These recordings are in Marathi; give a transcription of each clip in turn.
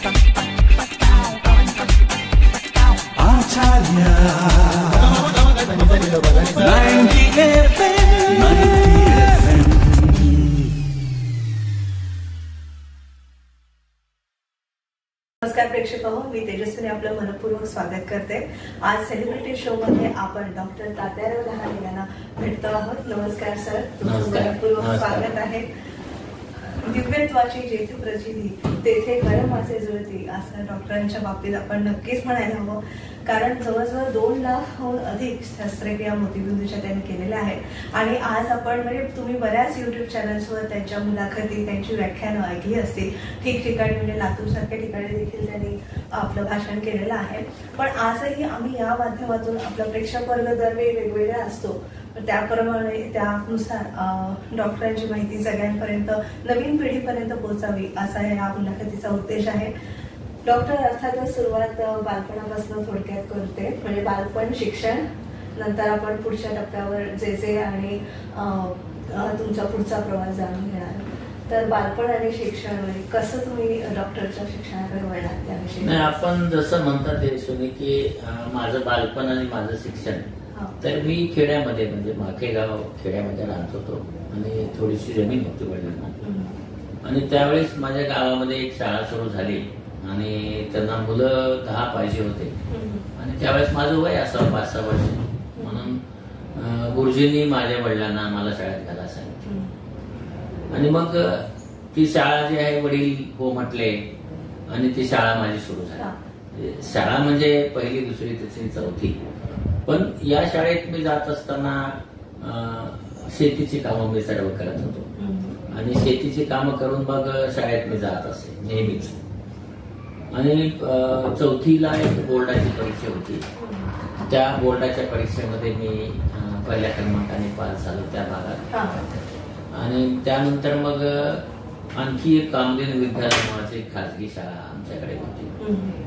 नमस्कार प्रेक्षक हो, मी तेजस्विनी आपलं मनपूर्वक स्वागत करते। आज सेलिब्रिटी शो मध्ये आपण डॉक्टर तात्याराव लहाने यांना भेटतो आहोत। नमस्कार सर, तुमचं मनपूर्वक स्वागत आहे। दिव्यत्वाची जेथे प्रचिती तेथे गरम असे जुळती असं डॉक्टरांच्या बाबतीत आपण नक्कीच म्हणायला हवं, कारण जवळजवळ 2 लाखहून अधिक शस्त्रक्रिया मोतीबिंदूच्या त्यांनी केलेल्या आहेत। आणि आज आपण म्हणजे तुम्ही बऱ्याच युट्यूब चॅनल्सवर त्यांच्या मुलाखती, त्यांची व्याख्यानं ऐकली असतील। ठिकठिकाणी म्हणजे लातूर सारख्या ठिकाणी देखील त्यांनी आपलं भाषण केलेलं आहे। पण आजही आम्ही या माध्यमातून आपला प्रेक्षक वर्ग दरवेळी वेगवेगळा असतो, त्याप्रमाणे त्यानुसार डॉक्टरांची माहिती सगळ्यांपर्यंत, नवीन पिढीपर्यंत पोहोचावी असा या मुलाखतीचा उद्देश आहे। डॉक्टर अर्थातच सुरुवात बालपणापासून थोडक्यात करते, म्हणजे बालपण, शिक्षण, नंतर आपण पुढच्या टप्प्यावर जे आणि तुमचा पुढचा प्रवास जाणून घेणार। तर बालपण आणि शिक्षण म्हणजे कसं तुम्ही डॉक्टरच्या शिक्षणाकडे वळलात त्याविषयी? नाही, आपण जसं म्हणतात ते की माझं बालपण आणि माझं शिक्षण, तर मी खेड्यामध्ये म्हणजे माखेगाव खेड्यामध्ये राहत होतो आणि थोडीशी जमीन होती वडिलांना। आणि त्यावेळेस माझ्या गावामध्ये एक शाळा सुरू झाली आणि त्यांना मुलं 10 पाहिजे होते। आणि त्यावेळेस माझं वय असावं 5-6 वर्ष, म्हणून गुरुजींनी माझ्या वडिलांना मला शाळेत घालायला सांगितलं। आणि मग ती शाळा जी आहे वडील हो म्हटले आणि ती शाळा माझी सुरू झाली। शाळा म्हणजे 1ली, 2री, 3री, 4थी। पण या शाळेत मी जात असताना शेतीची कामं मी सर्व करत होतो आणि शेतीची कामं करून मग शाळेत मी जात असे नेहमीच। आणि 4थीला एक बोर्डाची परीक्षा होती, त्या बोर्डाच्या परीक्षेमध्ये मी 1ल्या क्रमांकाने पास झालो त्या भागात। आणि त्यानंतर मग आणखी एक कामधेनू विद्यालय नावाची एक खाजगी शाळा आमच्याकडे होती।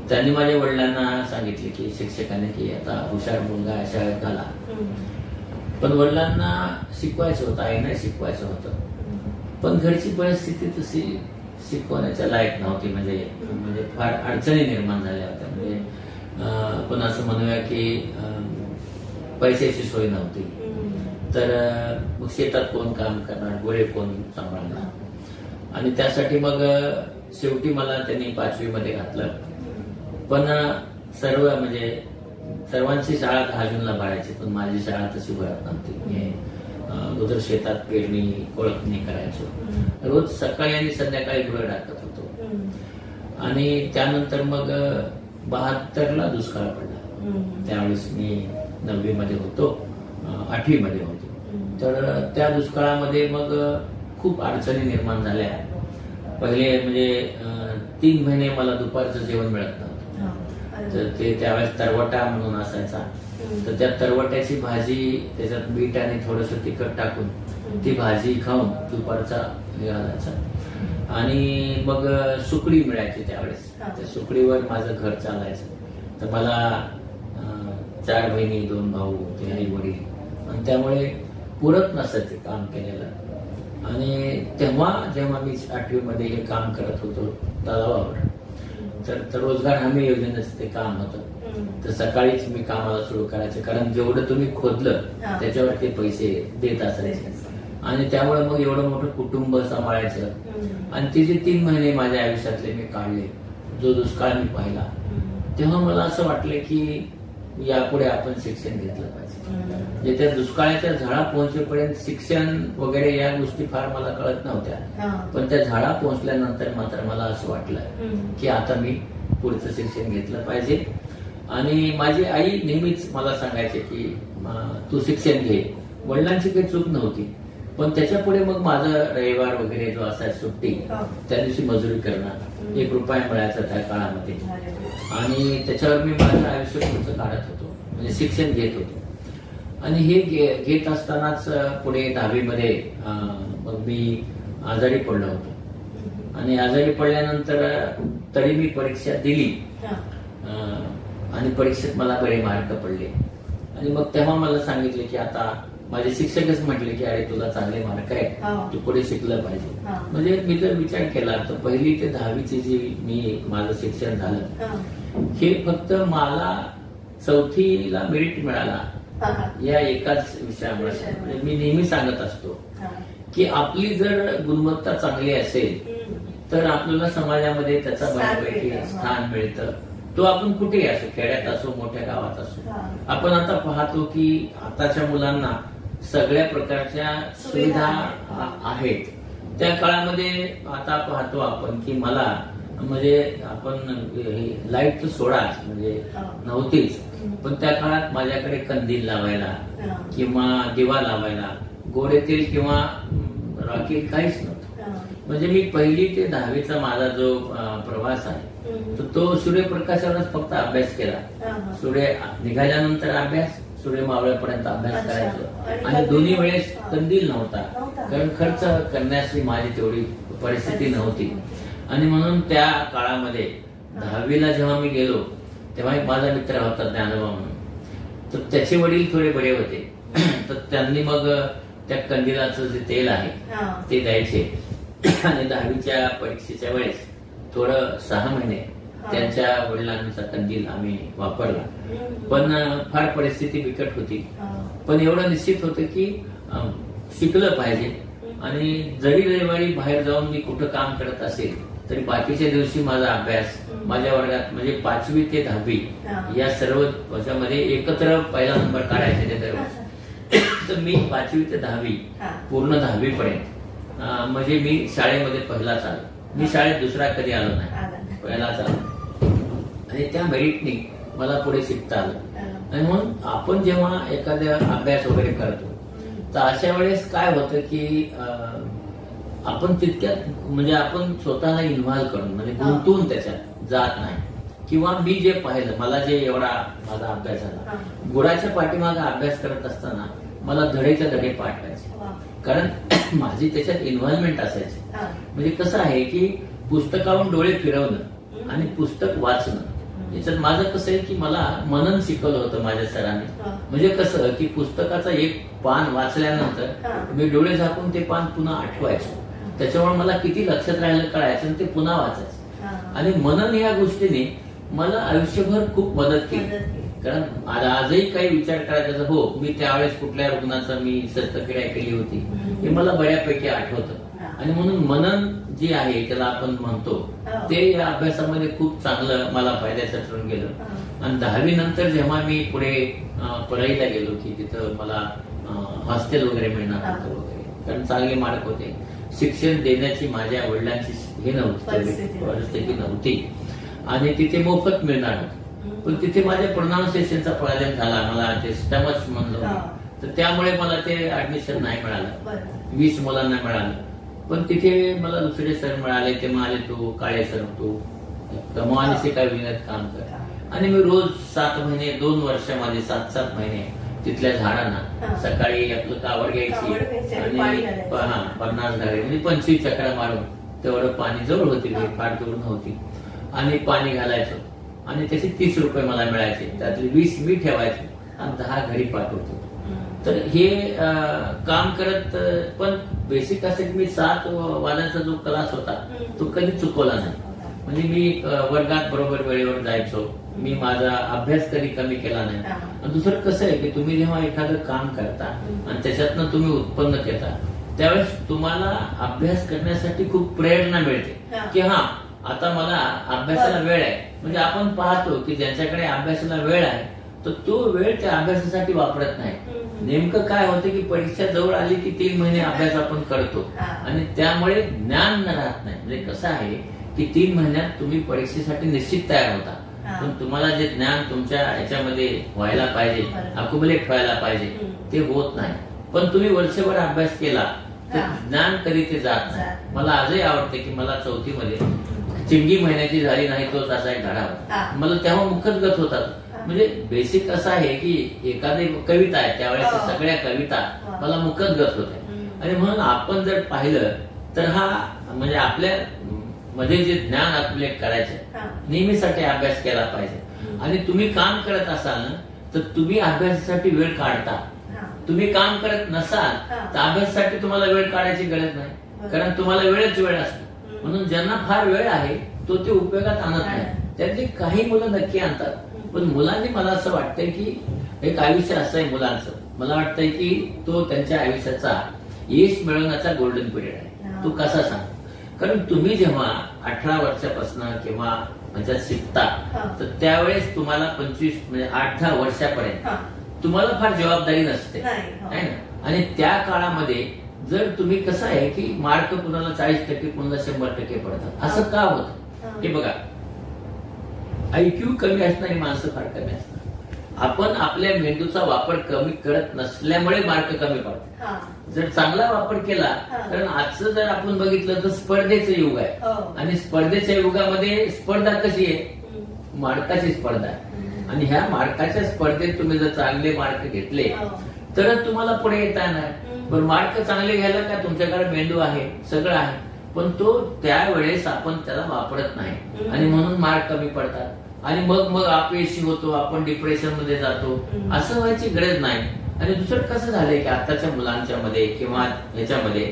त्यांनी माझ्या वडिलांना सांगितले की शिक्षकांनी की आता हुशार मुलगा या शाळेत घाला। पण वडिलांना शिकवायचं होतं, आईना शिकवायचं होतं, पण घरची परिस्थिती तशी शिकवण्याच्या लायक नव्हती। म्हणजे फार अडचणी निर्माण झाल्या होत्या। म्हणजे पण असं म्हणूया की पैशाची सोय नव्हती, तर मग शेतात कोण काम करणार, गोळे कोण सांभाळणार। आणि त्यासाठी मग शेवटी मला त्यांनी 5वी मध्ये घातलं। पण सर्वांची शाळा 10 जूनला भरायची, पण माझी शाळा तशी भरत नव्हती। मी अगोदर शेतात पेरणी, कोळपणी करायचो, रोज सकाळी आणि संध्याकाळी गुरं टाकत होतो। आणि त्यानंतर मग 72ला दुष्काळ पडला। त्यावेळेस मी 9वी मध्ये होतो, 8वी मध्ये होतो। तर त्या दुष्काळामध्ये मग खूप अडचणी निर्माण झाल्या। पहिले म्हणजे 3 महिने मला दुपारचं जेवण मिळत नव्हतं। तर ते त्यावेळेस तरवटा म्हणून असायचा, तर त्या तरवट्याची भाजी, त्याच्यात मीठ आणि थोडंसं तिखट टाकून ती भाजी खाऊन दुपारचा हे घालायचा। आणि मग सुकडी मिळायची त्यावेळेस, त्या सुकडीवर माझं घर चालायचं। तर मला 4 बहिणी, 2 भाऊ, ते आई वडील, आणि त्यामुळे पुरत नसायचं काम केलेलं। आणि जेव्हा मी 8वी मध्ये हे काम करत होतो तलावावर, तर रोजगार हमी योजनेचं ते काम होतं। तर सकाळीच मी कामाला सुरू करायचं, कारण जेवढं तुम्ही खोदलं त्याच्यावर ते पैसे देत असायचे। आणि त्यामुळे मग एवढं मोठं कुटुंब सांभाळायचं। आणि ते जे 3 महिने माझ्या आयुष्यातले मी काढले, जो दुष्काळ मी पाहिला, तेव्हा मला असं वाटलं की यापुढे आपण शिक्षण घेतलं पाहिजे। म्हणजे त्या दुष्काळाच्या झाडा पोहोचेपर्यंत शिक्षण वगैरे या गोष्टी फार मला कळत नव्हत्या, पण त्या झाडा पोहोचल्यानंतर मात्र मला असं वाटलं की आता मी पुढचं शिक्षण घेतलं पाहिजे। आणि माझी आई नेहमीच मला सांगायचे की तू शिक्षण घे। वडिलांची काही चूक नव्हती, पण त्याच्या पुढे मग माझं रविवार वगैरे जो असायचा सुट्टी, त्या दिवशी मजुरी करणार, 1 रुपया मिळायचा त्या काळामध्ये। आणि त्याच्यावर मी माझं आयुष्य पुढचं काढत होतो, म्हणजे शिक्षण घेत होतो। आणि हे घेत असतानाच पुढे 10वी मध्ये मग मी आजारी पडलो होतो। आणि आजारी पडल्यानंतर तरी मी परीक्षा दिली आणि परीक्षेत मला बरे मार्क पडले। आणि मग तेव्हा मला सांगितले की आता माझे शिक्षकच म्हटले की अरे तुला चांगले मार्क आहे, तू पुढे शिकलं पाहिजे. म्हणजे मी जर विचार केला तर 1ली ते 10वीची जी माझं शिक्षण झालं हे फक्त मला 4थीला मेरिट मिळाला या एकाच विषयामुळे. म्हणजे मी नेहमी सांगत असतो की आपली जर गुणवत्ता चांगली असेल तर आपल्याला समाजामध्ये त्याचा बऱ्यापैकी स्थान मिळतं. तो आपण कुठेही असो, खेड्यात असो मोठ्या गावात असो. आपण आता पाहतो की आताच्या मुलांना सगळ्या प्रकारच्या सुविधा आहेत. त्या काळामध्ये आता पाहतो आपण की मला म्हणजे आपण लाईट तर सोडाच म्हणजे नव्हतीच, पण त्या काळात माझ्याकडे कंदील लावायला किंवा दिवा लावायला गोडे तेल किंवा रॉकेल काहीच नव्हतं. म्हणजे मी 1ली ते 10वीचा माझा जो प्रवास आहे तर तो सूर्यप्रकाशावरच फक्त अभ्यास केला. सूर्य निघाल्यानंतर अभ्यास, सूर्य मावळेपर्यंत अभ्यास करायचो. आणि दोन्ही वेळेस कंदील नव्हता, कारण खर्च करण्याची माझी तेवढी परिस्थिती नव्हती. आणि म्हणून त्या काळामध्ये 10वीला जेव्हा मी गेलो तेव्हा एक माझा मित्र होता ज्ञानोबा म्हणून, तर त्याचे वडील थोडे बडे होते. तर त्यांनी मग त्या कंदिलाचं जे तेल आहे ते द्यायचे. आणि 10वीच्या परीक्षेच्या वेळेस थोडं 6 महिने त्यांच्या वडिलांचा कंदील आम्ही वापरला. पण फार परिस्थिती बिकट होती. पण एवढं निश्चित होतं की शिकलं पाहिजे. आणि जरी रविवारी बाहेर जाऊन मी कुठं काम करत असेल तरी बाकीच्या दिवशी माझा अभ्यास माझ्या वर्गात म्हणजे 5वी ते 10वी या सर्व वर्षामध्ये एकत्र पहिला नंबर काढायचे ते दरवर्षी. तर मी 5वी ते 10वी पूर्ण 10वी पर्यंत म्हणजे मी शाळेमध्ये पहिलाच आलो. मी शाळेत दुसरा कधी आलो नाही, पहिलाच आलो. आणि त्या मेरिटनी मला पुढे शिकता आलं. आणि म्हणून आपण जेव्हा एखाद्या अभ्यास वगैरे करतो तर अशा वेळेस काय होतं की आपण तितक्यात म्हणजे आपण स्वतःला इन्व्हॉल्व करून म्हणजे गुंतवून त्याच्यात जात नाही. किंवा मी जे पाहिलं, मला जे एवढा माझा अभ्यास झाला, गुळाच्या पाठीमागे अभ्यास करत असताना मला धडेच्या धडे पाठ करायचे, कारण माझी त्याच्यात इन्व्हॉल्वमेंट असायची. म्हणजे कसं आहे की पुस्तकावरून डोळे फिरवणं आणि पुस्तक वाचणं याच्यात माझं कसं आहे की मला मनन शिकवलं होतं माझ्या सरांनी. म्हणजे कसं की पुस्तकाचं एक पान वाचल्यानंतर मी डोळे झाकून ते पान पुन्हा आठवायचो. त्याच्यामुळे मला किती लक्षात राहिलं कळायचं आणि ते पुन्हा वाचायचं. आणि मनन या गोष्टीने मला आयुष्यभर खूप मदत केली. कारण आजही काही विचार करायचा, हो मी त्यावेळेस कुठल्या रुग्णाचा मी शस्त्रक्रिया केली होती हे मला बऱ्यापैकी आठवतं. आणि म्हणून मनन जे आहे त्याला आपण म्हणतो ते या अभ्यासामध्ये खूप चांगलं मला फायद्याचं ठरून गेलं. आणि 10वी नंतर जेव्हा मी पुढे परळीला गेलो की तिथं मला हॉस्टेल वगैरे मिळणार होतं वगैरे, कारण चांगले मार्क होते. शिक्षण देण्याची माझ्या वडिलांची हे नव्हती, परिस्थिती नव्हती. आणि तिथे मोफत मिळणार होतं. पण तिथे माझ्या प्रोनाउन्सिएशनचा प्रॉब्लेम झाला, मला ते स्टमच म्हणलं, तर त्यामुळे मला ते ऍडमिशन नाही मिळालं. 20 मुलांना मिळालं. पण तिथे मला दुसरे सर मिळाले. ते म्हणाले तू काळे सर तू कमावानीचे काय विनत काम कर. आणि मी रोज 7 महिने 2 वर्षामध्ये 7-7 महिने तिथल्या झाडांना सकाळी आपलं कावड घ्यायची आणि 50 झाडे म्हणजे 25 चक्रा मारून तेवढं पाणी जवळ होती, फार दूर नव्हती, आणि पाणी घालायचो. आणि त्याचे 30 रुपये मला मिळायचे. त्यातले 20 मी ठेवायचो आणि 10 घरी पाठवतो. तर हे काम करत, पण बेसिक असं की मी 7 वाजांचा जो क्लास होता तो कधी चुकवला नाही. म्हणजे मी वर्गात बरोबर वेळेवर जायचो. मी माझा अभ्यास कधी कमी केला नाही. दुसरं कसं आहे की तुम्ही जेव्हा एखादं काम करता आणि त्याच्यातनं तुम्ही उत्पन्न घेता त्यावेळेस तुम्हाला अभ्यास करण्यासाठी खूप प्रेरणा मिळते की हा आता मला अभ्यासाला वेळ आहे. म्हणजे आपण पाहतो की ज्यांच्याकडे अभ्यासाला वेळ आहे तर तो वेळ त्या अभ्यासासाठी वापरत नाही. नेमकं काय होतं की परीक्षा जवळ आली की 3 महिने अभ्यास आपण करतो आणि त्यामुळे ज्ञान राहत नाही. म्हणजे कसं आहे की 3 महिन्यात तुम्ही परीक्षेसाठी निश्चित तयार होता, पण तुम्हाला जे ज्ञान तुमच्या याच्यामध्ये व्हायला पाहिजे, अक्युमुलेट व्हायला पाहिजे, ते होत नाही. पण तुम्ही वर्षभर अभ्यास केला तर ज्ञान कधी ते जात नाही. मला आजही आवडते की मला 4थी मध्ये चिंगी महिन्याची झाली नाही तोच असा एक धडा होता. मला तेव्हा मुखच गत होतात. म्हणजे बेसिक असं आहे की एखादी कविता आहे त्यावेळेस सगळ्या कविता मला मुखच गत होत्या. आणि म्हणून आपण जर पाहिलं तर हा म्हणजे आपल्या मध्ये जे ज्ञान अक्युमुलेट करायचं नेहमीसाठी अभ्यास केला पाहिजे. आणि तुम्ही काम करत असाल ना तर तुम्ही अभ्यासासाठी वेळ काढता, तुम्ही काम करत नसाल तर अभ्यासासाठी तुम्हाला वेळ काढायची गरज नाही, कारण तुम्हाला वेळच वेळ असतो. म्हणून ज्यांना फार वेळ आहे तो ते उपयोगात आणत नाही. त्यातली काही मुलं नक्की आणतात, पण मुलांनी मला असं वाटतंय की एक आयुष्य असं आहे मुलांचं, मला वाटतंय की तो त्यांच्या आयुष्याचा यश मिळवण्याचा गोल्डन पिरियड आहे. तो कसा सांग, कारण तुम्ही जेव्हा 18 वर्षापासून किंवा ह्याच्यात शिकता तर त्यावेळेस तुम्हाला 25 म्हणजे 8-10 वर्षापर्यंत तुम्हाला फार जबाबदारी नसते आहे ना. आणि त्या काळामध्ये जर तुम्ही कसं आहे की मार्क कुणाला 40%, कुणाला 100% पडतात. असं का होतं हे बघा, IQ कमी असणारी माणसं फार कमी असतात. आपण आपल्या मेंदूचा वापर कमी करत नसल्यामुळे मार्क कमी पडतात. जर चांगला वापर केला, कारण आजचं जर आपण बघितलं तर स्पर्धेचं युग आहे, आणि स्पर्धेच्या युगामध्ये स्पर्धा कशी आहे, मार्काची स्पर्धा आहे. आणि ह्या मार्काच्या स्पर्धेत तुम्ही जर चांगले मार्क घेतले तरच तुम्हाला पुढे येता येणार. पण मार्क चांगले घ्यायला काय तुमच्याकडे मेंदू आहे, सगळं आहे, पण तो त्यावेळेस आपण त्याला वापरत नाही आणि म्हणून मार्क कमी पडतात. आणि मग अपयशी होतो, आपण डिप्रेशन मध्ये जातो. असं व्हायची गरज नाही. आणि दुसरं कसं झालंय की आताच्या मुलांच्या मध्ये किंवा ह्याच्यामध्ये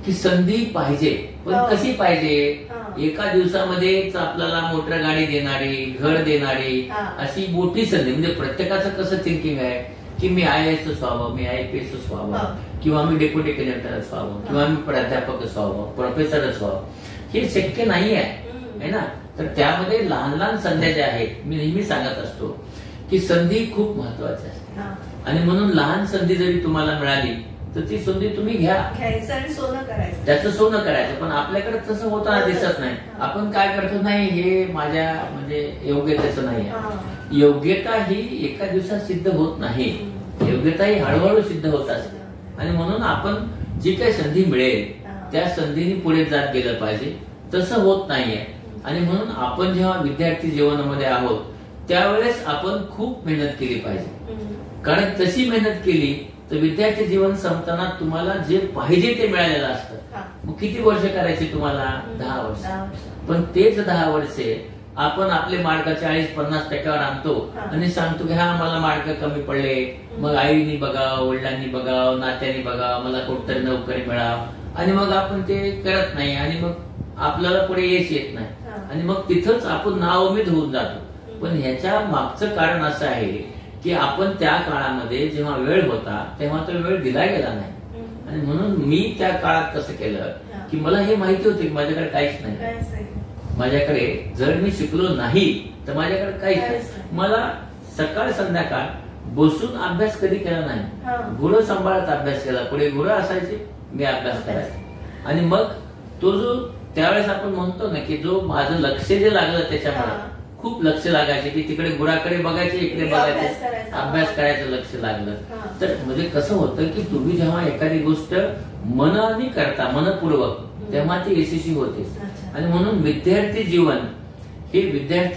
की संधी पाहिजे, पण कशी पाहिजे, एका दिवसामध्येच आपल्याला मोटर गाडी देणारी, घर देणारी अशी मोठी संधी. म्हणजे प्रत्येकाचं कसं थिंकिंग आहे की मी IAS व्हावं, मी IPS व्हावं, किंवा मी डेप्युटी कलेक्टरच व्हावं, किंवा मी प्राध्यापकच व्हावं, प्रोफेसरच व्हावं. हे शक्य नाही आहे ना. तर त्यामध्ये लहान लहान संध्या ज्या आहेत, मी नेहमी सांगत असतो की संधी खूप महत्वाची असते. आणि म्हणून लहान संधी जरी तुम्हाला मिळाली तर ती संधी तुम्ही घ्यायचं आणि सोनं करायचं, त्याचं सोनं करायचं. पण आपल्याकडे तसं होताना दिसत नाही. आपण काय करतो, नाही हे माझ्या म्हणजे योग्यतेचं नाही आहे. योग्यता ही एका दिवसात सिद्ध होत नाही, योग्यता ही हळूहळू सिद्ध होत असते. आणि म्हणून आपण जी काही संधी मिळेल त्या संधीने पुढे जात गेलं पाहिजे. तसं होत नाहीये. आणि म्हणून आपण जेव्हा विद्यार्थी जीवनामध्ये आहोत त्यावेळेस आपण खूप मेहनत केली पाहिजे, कारण तशी मेहनत केली तर विद्यार्थी जीवन संपताना तुम्हाला जे पाहिजे ते मिळालेलं असतं. मग किती वर्ष करायची तुम्हाला, 10 वर्ष. पण तेच 10 वर्षे आपण आपले मार्क 40-50% आणतो आणि सांगतो की हा मला मार्क कमी पडले, मग आईनी बघावं, वडिलांनी बघावं, नात्याने बघावं, मला कुठतरी नोकरी मिळावं, आणि मग आपण ते करत नाही आणि मग आपल्याला पुढे यश येत नाही. आणि मग तिथंच आपण नाउमेद होऊन जातो. पण ह्याच्या मागचं कारण असं आहे की आपण त्या काळामध्ये जेव्हा वेळ होता तेव्हा तो वेळ दिला गेला नाही. आणि म्हणून मी त्या काळात कसं केलं की मला हे माहिती होतं की माझ्याकडे काहीच नाही. माझ्याकडे जर मी शिकलो नाही तर माझ्याकडे काहीच नाही. मला सकाळ संध्याकाळ बसून अभ्यास कधी केला नाही. गुरं सांभाळत अभ्यास केला. पुढे गुरं असायचे, मी अभ्यास करायचो. आणि मग तो जो त्यावेळेस आपण म्हणतो ना की जो माझं लक्ष जे लागलं त्याच्यामुळे खूप लक्ष लागायचे की तिकडे गुराकडे बघायचे, इकडे बघायचे, अभ्यास करायचं लक्ष लागलं. तर म्हणजे कसं होतं की तुम्ही जेव्हा एखादी गोष्ट मनाने करता, मनपूर्वक, तेव्हा ती यशस्वी होते. आणि म्हणून विद्यार्थी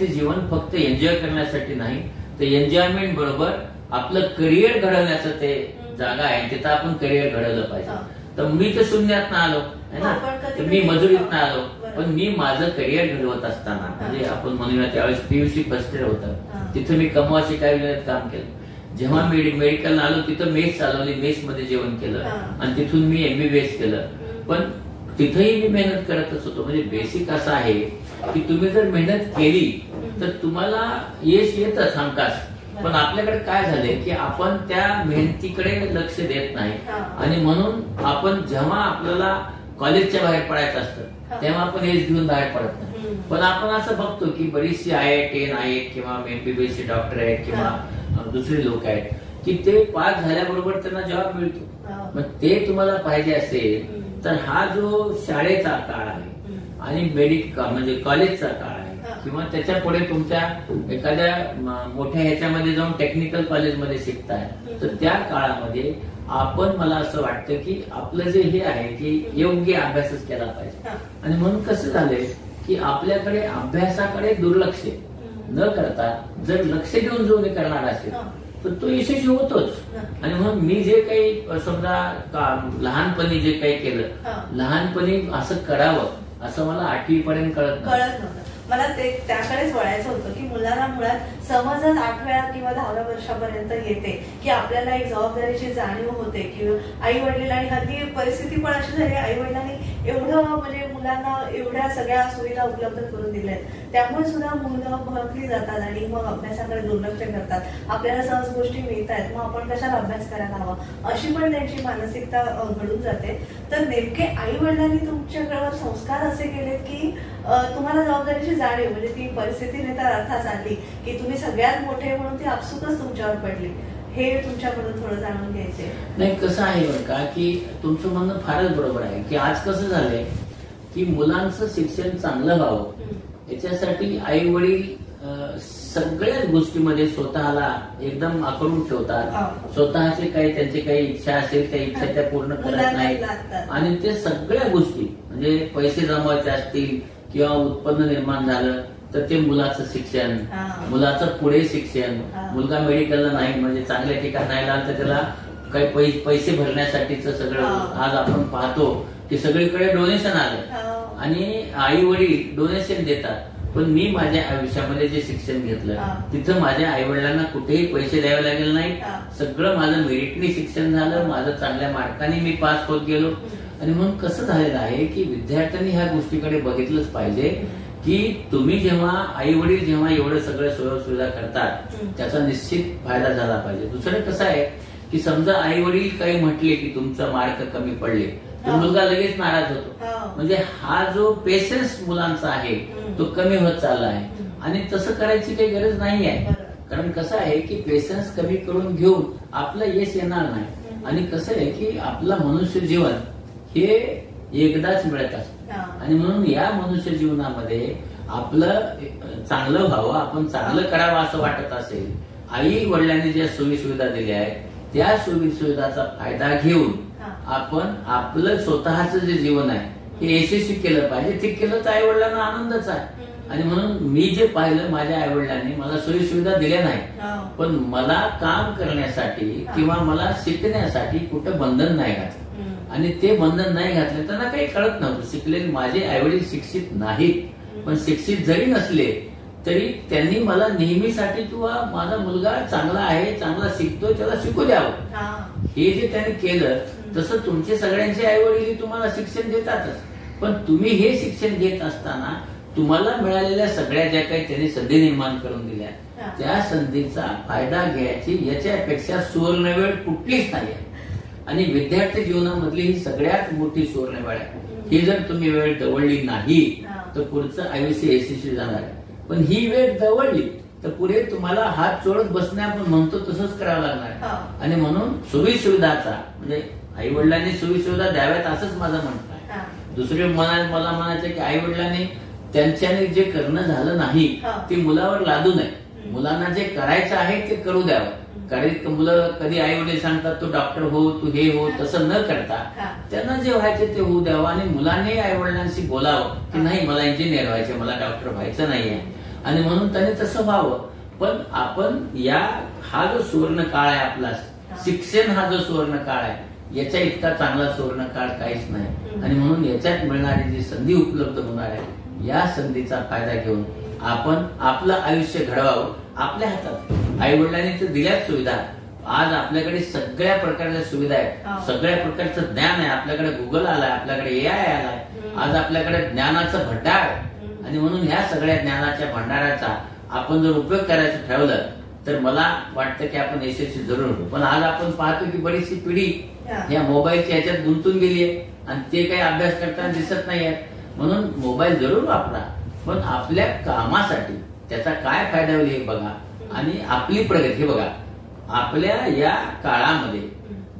जीवन फक्त एन्जॉय करण्यासाठी नाही, तर एन्जॉयमेंट बरोबर आपलं करिअर घडवण्याचं ते जागा आहे, तिथं आपण करिअर घडवलं पाहिजे. तर मी तर शून्यात आलो है ना, तर मी मजुरीत आलो, पण मी माझं करिअर घडवत असताना म्हणजे आपण म्हणूया त्यावेळेस PUC फर्स्ट इयर होतं, तिथं मी कमवा शिकाय विभागात काम केलं. जेव्हा मी मेडिकल आलो तिथं मेस चालवली, मेस मध्ये जेवण केलं आणि तिथून मी MBBS केलं. पण तिथंही मी मेहनत करतच होतो. म्हणजे बेसिक असं आहे की तुम्ही जर मेहनत केली तर तुम्हाला यश येतच हमखास. पण आपल्याकडे काय झालंय की आपण त्या मेहनतीकडे लक्ष देत नाही. आणि म्हणून आपण जेव्हा आपल्याला कॉलेजच्या बाहेर पडायचं असतं तेव्हा आपण यश घेऊन बाहेर पडत नाही. पण आपण असं बघतो की बरीचशी IIT आहेत किंवा MBBS डॉक्टर आहेत किंवा दुसरे लोक आहेत की ते पास झाल्याबरोबर त्यांना जॉब मिळतो. मग ते तुम्हाला पाहिजे असेल तर हा जो शाळेचा काळ आहे आणि म्हणजे कॉलेजचा काळ आहे किंवा त्याच्या पुढे तुमच्या एखाद्या मोठ्या ह्याच्यामध्ये जाऊन टेक्निकल कॉलेजमध्ये शिकताय तर त्या काळामध्ये आपण, मला असं वाटतं की आपलं जे हे आहे की योग्य अभ्यासच केला पाहिजे. आणि म्हणून कसं झालंय की आपल्याकडे अभ्यासाकडे दुर्लक्ष न करता जर लक्ष देऊन जो करणार असेल तर तो यशस्वी होतोच. आणि म्हणून मी जे काही समजा लहानपणी जे काही केलं, लहानपणी असं करावं असं मला 8वी पर्यंत कळत नव्हतं. मला ते त्याकडेच वळायचं होतं की मुलांना मुळात समजच 8व्या किंवा 10व्या वर्षापर्यंत येते की आपल्याला एक जबाबदारीची जाणीव होते की आई वडिलांनी, हल्ली परिस्थिती पण अशी झाली, आई वडिलांनी एवढं म्हणजे मुलांना एवढ्या सगळ्या सुविधा उपलब्ध करून दिल्या आहेत, त्यामुळे सुद्धा मुलं भडकली जातात आणि मग अभ्यासाकडे दुर्लक्ष करतात. आपल्याला सहज गोष्टी मिळत आहेत, मग आपण कशाला अभ्यास करायला हवा, अशी पण त्यांची मानसिकता घडून जाते. तर नेमके आई वडिलांनी तुमच्याकडे संस्कार असे केलेत की तुम्हाला जबाबदारीची जाणीव, म्हणजे ती परिस्थितीने तर अर्थात आली की तुम्ही सगळ्यात मोठे म्हणून ती आपसुकच तुमच्यावर पडली, हे तुमच्याकडून थोडं जाणून घ्यायचे. नाही, कसं आहे बरं का की तुमचं म्हणणं फारच बरोबर आहे की आज कसं झालंय की मुलांचं शिक्षण चांगलं व्हावं याच्यासाठी आई वडील सगळ्याच गोष्टीमध्ये स्वतःला एकदम आखडून ठेवतात. स्वतःचे काही त्यांची काही इच्छा असेल त्या इच्छा त्या पूर्ण करत नाहीत आणि ते सगळ्या गोष्टी म्हणजे पैसे जमवायचे असतील किंवा उत्पन्न निर्माण झालं तर ते मुलाचं शिक्षण, मुलाचं पुढे शिक्षण, मुलगा मेडिकलला नाही म्हणजे चांगल्या ठिकाणी नाही लागलं तर त्याला काही पैसे भरण्यासाठीच सगळं आज आपण पाहतो की सगळीकडे डोनेशन आलं आणि आई वडील डोनेशन देतात. पण मी माझ्या आयुष्यामध्ये जे शिक्षण घेतलं तिथं माझ्या आई वडिलांना कुठेही पैसे द्यावे लागले नाही. सगळं माझं मेरिटनी शिक्षण झालं, माझं चांगल्या मार्काने मी पास होत गेलो. आणि म्हणून कसं झालेलं आहे की विद्यार्थ्यांनी ह्या गोष्टीकडे बघितलंच पाहिजे की तुम्ही जेव्हा आई वडील जेव्हा एवढं सगळं सोयीसुविधा करतात त्याचा निश्चित फायदा झाला पाहिजे. दुसरं कसं आहे की समजा आई वडील काही म्हटले की तुमचं मार्क कमी पडले तर मुलगा लगेच नाराज होतो. म्हणजे हा जो पेशन्स मुलांचा आहे तो कमी होत चालला आहे आणि तसं करायची काही गरज नाही आहे. कारण कसं आहे की पेशन्स कमी करून घेऊन आपलं यश येणार नाही. आणि कसं आहे की आपलं मनुष्य जीवन हे एकदाच मिळत असतं आणि म्हणून या मनुष्य जीवनामध्ये आपलं चांगलं व्हावं, आपण चांगलं करावं असं वाटत असेल, आई वडिलांनी ज्या सोयी सुविधा दिल्या आहेत त्या सोयी सुविधाचा फायदा घेऊन आपण आपलं स्वतःचं जे जीवन आहे हे यशस्वी केलं पाहिजे. ते केलं तर आई वडिलांना आनंदच आहे. आणि म्हणून मी जे पाहिलं माझ्या आई वडिलांनी मला सोयी सुविधा दिल्या नाही पण मला काम करण्यासाठी किंवा मला शिकण्यासाठी कुठं बंधन नाही घातलं. आणि ते बंधन नाही घातले त्यांना काही कळत नव्हतं. शिकलेले माझे आई वडील शिक्षित नाहीत पण शिक्षित जरी नसले तरी त्यांनी मला नेहमीसाठी किंवा माझा मुलगा चांगला आहे, चांगला शिकतोय, त्याला शिकू द्यावं हे जे त्यांनी केलं. तसं तुमचे सगळ्यांचे आई वडील तुम्हाला शिक्षण देतातच पण तुम्ही हे शिक्षण घेत असताना तुम्हाला मिळालेल्या सगळ्या ज्या काही त्यांनी संधी निर्माण करून दिल्या त्या संधीचा फायदा घ्यायची याच्यापेक्षा सुवर्ण वेळ कुठलीच नाही आहे. आणि विद्यार्थी जीवनामधली ही सगळ्यात मोठी सुवर्ण वेळ आहे. ही जर तुम्ही वेळ दवडली नाही तर पुढचं आयुष्य यशस्वी जाणार आहे. पण ही वेळ दवडली तर पुढे तुम्हाला हात जोडत बसणे आपण म्हणतो तसंच करावं लागणार. आणि म्हणून सोयी सुविधाचा म्हणजे आई वडिलांनी सोयी सुविधा द्याव्यात असंच माझं म्हणणं आहे. दुसरे मला म्हणायचं की आई वडिलांनी त्यांच्याने जे करणं झालं नाही ते मुलावर लादू नये. मुलांना जे करायचं आहे ते करू द्यावं. कारण मुलं कधी आई वडील सांगतात तू डॉक्टर हो, तू हे हो, तसं न करता त्यांना जे व्हायचे ते होऊ द्यावं. आणि मुलांनी आई वडिलांशी बोलावं की नाही मला इंजिनियर व्हायचं, मला डॉक्टर व्हायचं नाहीये. आणि म्हणून त्याने तसं व्हावं. पण आपण हा जो सुवर्ण काळ आहे आपला शिक्षण हा जो सुवर्ण काळ आहे याच्या इतका चांगला सुवर्ण काळ काहीच नाही. आणि म्हणून याच्यात मिळणारी जी संधी उपलब्ध होणार आहे या संधीचा फायदा घेऊन आपण आपलं आयुष्य घडवावं. आपल्या हातात आई वडिलांनी तर दिल्याच सुविधा. आज आपल्याकडे सगळ्या प्रकारच्या सुविधा आहेत, सगळ्या प्रकारचं ज्ञान आहे. आपल्याकडे गुगल आलाय, आपल्याकडे AI आलाय. आज आपल्याकडे ज्ञानाचं भंडार आहे. आणि म्हणून ह्या सगळ्या ज्ञानाच्या भंडाराचा आपण जर उपयोग करायचं ठरवलं तर मला वाटतं की आपण यशस्वी जरूर होतो. पण आज आपण पाहतो की बरीचशी पिढी या मोबाईलच्या ह्याच्यात गुंतून गेली आहे आणि ते काही अभ्यास करताना दिसत नाही आहेत. म्हणून मोबाईल जरूर वापरा पण आपल्या कामासाठी त्याचा काय फायदा होईल हे बघा आणि आपली प्रगती हे बघा. आपल्या या काळामध्ये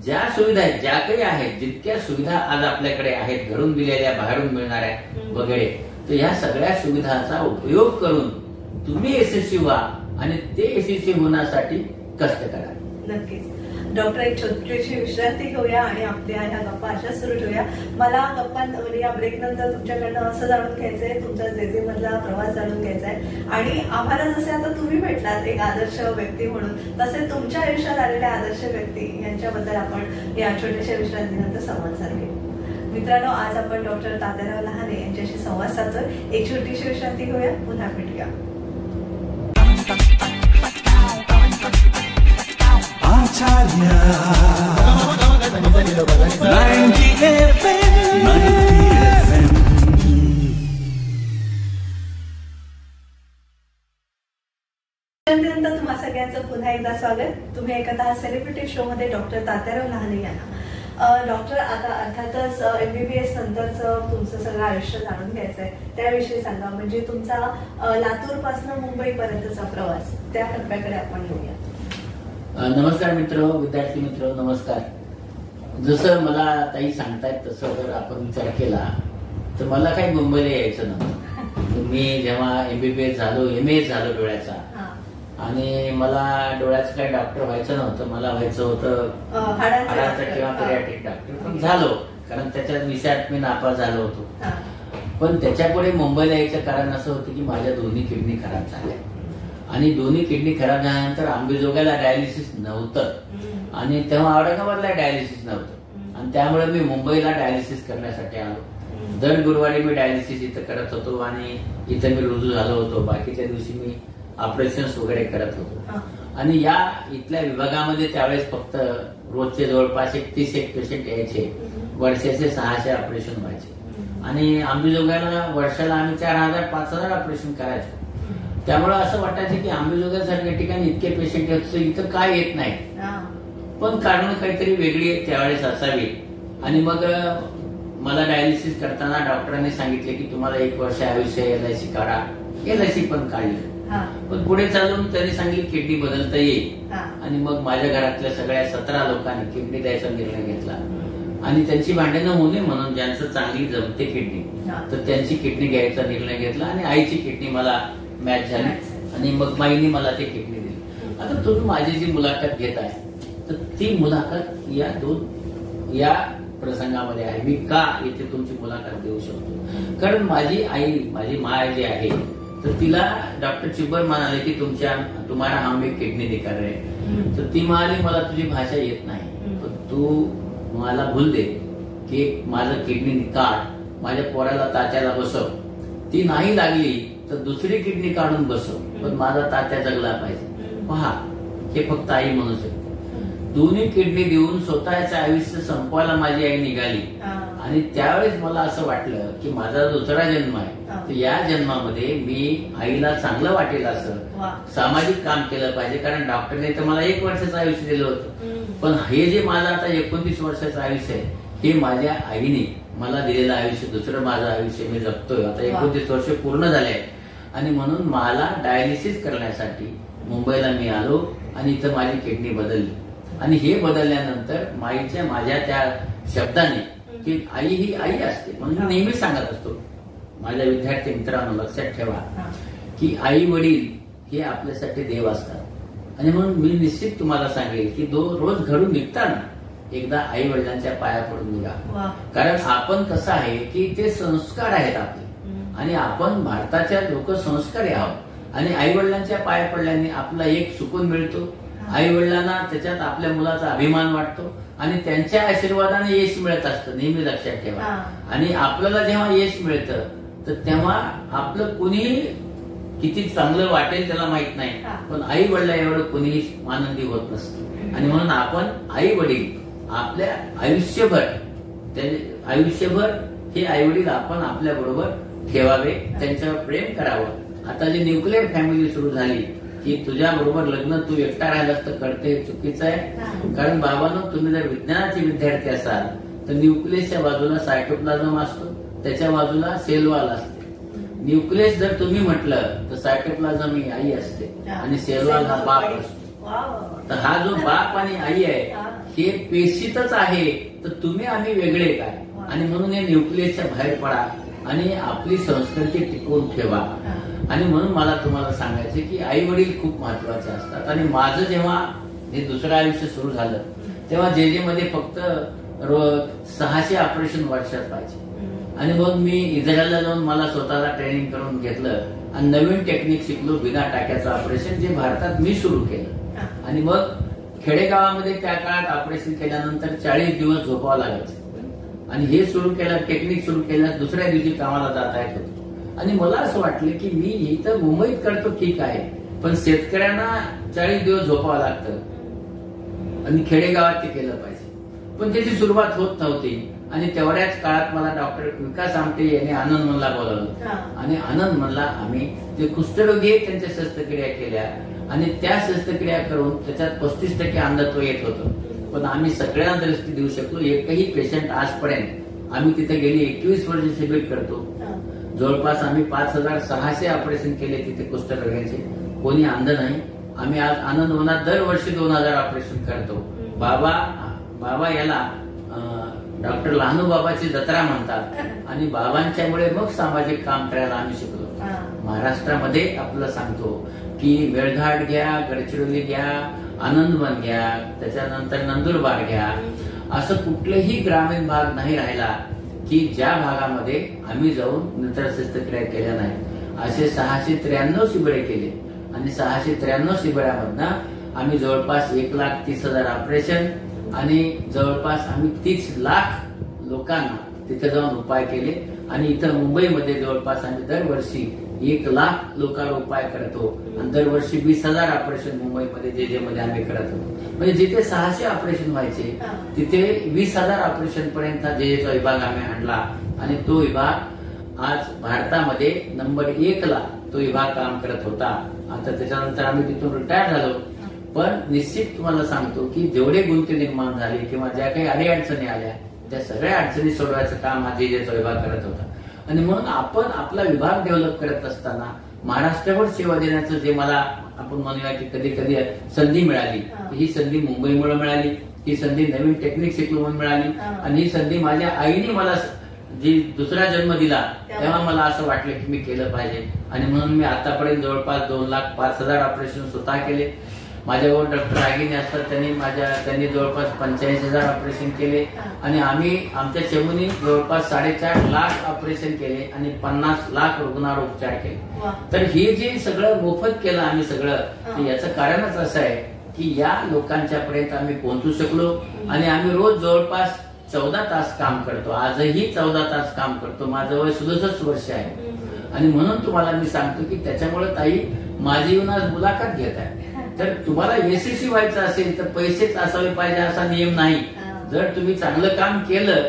ज्या सुविधा आहेत, ज्या काही आहेत, जितक्या सुविधा आज आपल्याकडे आहेत घरून दिलेल्या, बाहेरून मिळणाऱ्या वगैरे, तर या सगळ्या सुविधांचा उपयोग करून तुम्ही यशस्वी व्हा आणि ते यशस्वी होण्यासाठी कष्ट करा. नक्कीच. डॉक्टर एक छोटीशी विश्रांती घेऊया आणि आपल्या ह्या गप्पा अशा सुरू ठेवूया. मला गप्पांमध्ये या ब्रेक नंतर तुमच्याकडनं असं जाणून घ्यायचंय, तुमचा जे मधला प्रवास जाणून घ्यायचा आहे. आणि आम्हाला जसे आता तुम्ही भेटलात एक आदर्श व्यक्ती म्हणून तसे तुमच्या आयुष्यात आलेल्या आदर्श व्यक्ती यांच्याबद्दल आपण या छोट्याशा विश्रांतीनंतर संवाद साधूया. मित्रांनो, आज आपण डॉक्टर तात्याराव लहाने यांच्याशी संवाद साधतोय. एक छोटीशी विश्रांती घेऊया, पुन्हा भेटूया. तुम्हा सगळ्यांचं पुन्हा एकदा स्वागत. तुम्ही ऐकत आहात सेलिब्रिटी शो मध्ये डॉक्टर तात्याराव लहाने यांना. डॉक्टर, आता अर्थातच MBBS नंतरचं तुमचं सगळं आयुष्य जाणून घ्यायचंय, त्याविषयी सांगा. म्हणजे तुमचा लातूर पासून मुंबई पर्यंतचा प्रवास, त्या टप्प्याकडे आपण येऊया. नमस्कार मित्र, विद्यार्थी मित्र, नमस्कार. जसं मला ताई सांगतायत तसं जर आपण विचार केला तर मला काही मुंबईला यायचं नव्हतं. मी जेव्हा MBBS झालो, MA झालो डोळ्याचा, आणि मला डोळ्याचं काही डॉक्टर व्हायचं नव्हतं. मला व्हायचं होतं हाडाचं किंवा पेडियाट्रिक डॉक्टर, पण झालो कारण त्याच्या विषयात मी नापास झालो होतो. पण त्याच्यापुढे मुंबईला यायचं कारण असं होतं की माझ्या दोन्ही किडनी खराब झाल्या, आणि दोन्ही किडनी खराब झाल्यानंतर आंबेजोगाईला डायलिसिस नव्हतं आणि तेव्हा औरंगाबादला डायलिसिस नव्हतं, आणि त्यामुळे मी मुंबईला डायलिसिस करण्यासाठी आलो. दर गुरुवारी मी डायलिसिस इथं करत होतो आणि इथं मी रुजू झालो होतो. बाकीच्या दिवशी मी ऑपरेशन्स वगैरे करत होतो. आणि या इथल्या विभागामध्ये त्यावेळेस फक्त रोजचे जवळपास 31 पेशंट यायचे. वर्षाचे 600 ऑपरेशन व्हायचे, आणि अंबेजोगाईला वर्षाला आम्ही 4000-5000 ऑपरेशन करायचो. त्यामुळे असं वाटायचं की अंबेजोगाईसारख्या ठिकाणी इतके पेशंट येत, इथं काय येत नाही. पण कारण काहीतरी वेगळी त्यावेळेस असावी. आणि मग मला डायलिसिस करताना डॉक्टरांनी सांगितले की तुम्हाला 1 वर्ष आयुष्य LIC काढा. LIC पण काढली. पण पुढे चालून त्यांनी सांगितले किडनी बदलता येईल, आणि मग माझ्या घरातल्या सगळ्या 17 लोकांनी किडनी द्यायचा निर्णय घेतला. आणि त्यांची भांडणं होऊ नये म्हणून ज्यांचं चांगली जमते किडनी, तर त्यांची किडनी घ्यायचा निर्णय घेतला, आणि आईची किडनी मला मॅच झाली, आणि मग माईने मला ती किडनी दिली. आता तुम्ही माझी जी मुलाखत घेत आहे तर ती मुलाखत या प्रसंगामध्ये आहे. मी का इथे तुमची मुलाखत देऊ शकतो? कारण माझी आई, माझी माय जी आहे, तर तिला डॉक्टर चिब्बर म्हणाले की तुम्हाला हम एक किडनी निकाल रहे. तर ती म्हणाली मला तुझी भाषा येत नाही, पण तू मला भूल दे की माझं किडनी काढ, माझ्या पोराला तात्याला बसव. ती नाही लागली तर दुसरी किडनी काढून बसव, पण माझा तात्या जगला पाहिजे. पहा, हे फक्त आई म्हणू शकते. दोन्ही किडनी देऊन स्वतःचं आयुष्य संपवायला माझी आई निघाली. आणि त्यावेळेस मला असं वाटलं की माझा दुसरा जन्म आहे, तर या जन्मामध्ये मी आईला चांगलं वाटेल असं सामाजिक काम केलं पाहिजे. कारण डॉक्टरने तर मला 1 वर्षाचं आयुष्य दिलं होतं, पण हे जे माझं आता 29 वर्षाचं आयुष्य आहे, हे माझ्या आईने मला दिलेलं आयुष्य, दुसरं माझं आयुष्य मी जगतोय. आता 29 वर्ष पूर्ण झाले, आणि म्हणून मला डायलिसिस करण्यासाठी मुंबईला मी आलो, आणि इथं माझी किडनी बदलली. आणि हे बदलल्यानंतर माईच्या माझ्या त्या शब्दाने की आई ही आई असते, म्हणून नेहमी सांगत असतो माझ्या विद्यार्थी मित्रांनो, लक्षात ठेवा की आई वडील हे आपल्यासाठी देव असतात. आणि म्हणून मी निश्चित तुम्हाला सांगेल की रोज घडून निघताना एकदा आई वडिलांच्या पाया पडून निघा. कारण आपण कसं आहे की ते संस्कार आहेत आपले, आणि आपण भारताच्या लोक संस्कारी आहोत. आणि आई वडिलांच्या पाया पडल्याने आपला एक सुकून मिळतो. आई वडिलांना त्याच्यात आपल्या मुलाचा अभिमान वाटतो, आणि त्यांच्या आशीर्वादाने यश मिळत असतं, नेहमी लक्षात ठेवा. आणि आपल्याला जेव्हा यश मिळतं तर तेव्हा आपलं कुणी किती चांगलं वाटेल त्याला माहित नाही, पण आई वडिला एवढं कुणीही आनंदी होत नसतं. आणि म्हणून आपण आई वडील आपल्या आयुष्यभर हे आई वडील आपण आपल्या बरोबर ठेवावे, त्यांच्यावर प्रेम करावं. आता जी न्यूक्लिअर फॅमिली सुरू झाली की तुझ्या बरोबर लग्न तू एकटा राहिलास तर करते, चुकीचं आहे. कारण बाबांनो, तुम्ही जर विज्ञानाचे विद्यार्थी असाल तर न्यूक्लियसच्या बाजूला सायटोप्लाझम असतो, त्याच्या बाजूला सेल वॉल असते. न्यूक्लियस जर तुम्ही म्हटलं तर सायटोप्लाझम ही आई असते, आणि सेल वॉल हा बाप असतो. तर हा जो बाप आणि आई आहे हे पेशीतच आहे, तर तुम्ही आम्ही वेगळे काय? आणि म्हणून हे न्यूक्लियसच्या बाहेर पडा आणि आपली संस्कृती टिकवून ठेवा. आणि म्हणून मला तुम्हाला सांगायचं की आई वडील खूप महत्वाचे असतात. आणि माझं जेव्हा हे दुसरं आयुष्य सुरू झालं तेव्हा जे मध्ये फक्त 600 ऑपरेशन वर्षात व्हायचे, आणि मग मी इस्रायलला जाऊन मला स्वतःला ट्रेनिंग करून घेतलं, आणि नवीन टेक्निक शिकलो, बिना टाक्याचं ऑपरेशन, जे भारतात मी सुरू केलं. आणि मग खेडेगावामध्ये त्या काळात ऑपरेशन केल्यानंतर 40 दिवस झोपावं लागायचं. आणि हे सुरू केलं, टेक्निक सुरू केलं, दुसऱ्या दिवशी कामाला जाता येत होतं. आणि मला असं वाटलं की मी इथं मुंबईत करतो ठीक आहे, पण शेतकऱ्यांना 40 दिवस झोपावं लागतं आणि खेडेगावात ते केलं पाहिजे. पण त्याची सुरुवात होत नव्हती. आणि तेवढ्याच काळात मला डॉक्टर विकास आमटे यांनी आनंद मनला बोलावलं आणि आनंद मनला आम्ही जे कुष्ठरोगी त्यांच्या शस्त्रक्रिया केल्या आणि त्या शस्त्रक्रिया करून त्याच्यात 35% अंधत्व येत होतं. पण आम्ही सगळ्यांना दृष्टी देऊ शकलो. एकही पेशंट आजपर्यंत आम्ही तिथे गेली 21 वर्ष शिबिर करतो. जवळपास आम्ही 5600 ऑपरेशन केले तिथे कुष्ठरोग्यांचे. कोणी अंध नाही. आम्ही आज आनंद वनात दरवर्षी 2000 ऑपरेशन करतो. बाबा याला डॉक्टर लहानू बाबाची जत्रा म्हणतात आणि बाबांच्यामुळे मग सामाजिक काम करायला आम्ही शिकलो. महाराष्ट्रामध्ये आपल्याला सांगतो की मेळघाट घ्या, गडचिरोली घ्या, आनंदवन घ्या, त्याच्यानंतर नंदुरबार घ्या, असं कुठलेही ग्रामीण भाग नाही राहिला की ज्या भागामध्ये आम्ही जाऊन नेत्र शस्त्रक्रिया केल्या नाहीत. असे 693 शिबिरे केले आणि 693 शिबिरामधनं आम्ही जवळपास 1,30,000 ऑपरेशन आणि जवळपास आम्ही 30 लाख लोकांना तिथे जाऊन उपाय केले. आणि इथं मुंबईमध्ये जवळपास आम्ही दरवर्षी 1 लाख लोकांवर उपाय करतो आणि दरवर्षी 20,000 ऑपरेशन मुंबईमध्ये जे मध्ये आम्ही करत होतो. म्हणजे जिथे 600 ऑपरेशन व्हायचे तिथे 20,000 ऑपरेशन पर्यंत जेजेचा विभाग आम्ही आणला आणि तो विभाग आज भारतामध्ये नंबर 1 ला तो विभाग काम करत होता. आता त्याच्यानंतर आम्ही तिथून रिटायर झालो. पण निश्चित तुम्हाला सांगतो की जेवढे गुंते निर्माण झाले किंवा ज्या काही अडीअडचणी आल्या त्या सगळ्या अडचणी सोडवायचं काम हा जेजेचा विभाग करत होता. आणि म्हणून आपण आपला विभाग डेव्हलप करत असताना महाराष्ट्रावर सेवा देण्याचं जे मला आपण म्हणूया की कधी कधी संधी मिळाली, ही संधी मुंबईमुळे मिळाली, ही संधी नवीन टेक्निक शिकलो म्हणून मिळाली आणि ही संधी माझ्या आईने मला जी दुसरा जन्म दिला तेव्हा मला असं वाटलं की मी केलं पाहिजे. आणि म्हणून मी आतापर्यंत जवळपास 2,05,000 ऑपरेशन स्वतः केले. माझ्यावर डॉक्टर रागिनी असतात, त्यांनी जवळपास 85,000 ऑपरेशन केले आणि आम्ही आमच्या चमूनी जवळपास 4.5 लाख ऑपरेशन केले आणि 50 लाख रुग्णावर उपचार केले. तर हे जे सगळं मोफत केलं आम्ही सगळं, याचं कारणच असं आहे की या लोकांच्या पर्यंत आम्ही पोहोचू शकलो. आणि आम्ही रोज जवळपास 14 तास काम करतो. आजही 14 तास काम करतो. माझं वय 67 वर्ष आहे. आणि म्हणून तुम्हाला मी सांगतो की त्याच्यामुळे ताई माझी येऊन आज मुलाखत घेत आहे. तर तुम्हाला यशस्वी व्हायचं असेल तर पैसेच असावे पाहिजे असा नियम नाही. जर तुम्ही चांगलं काम केलं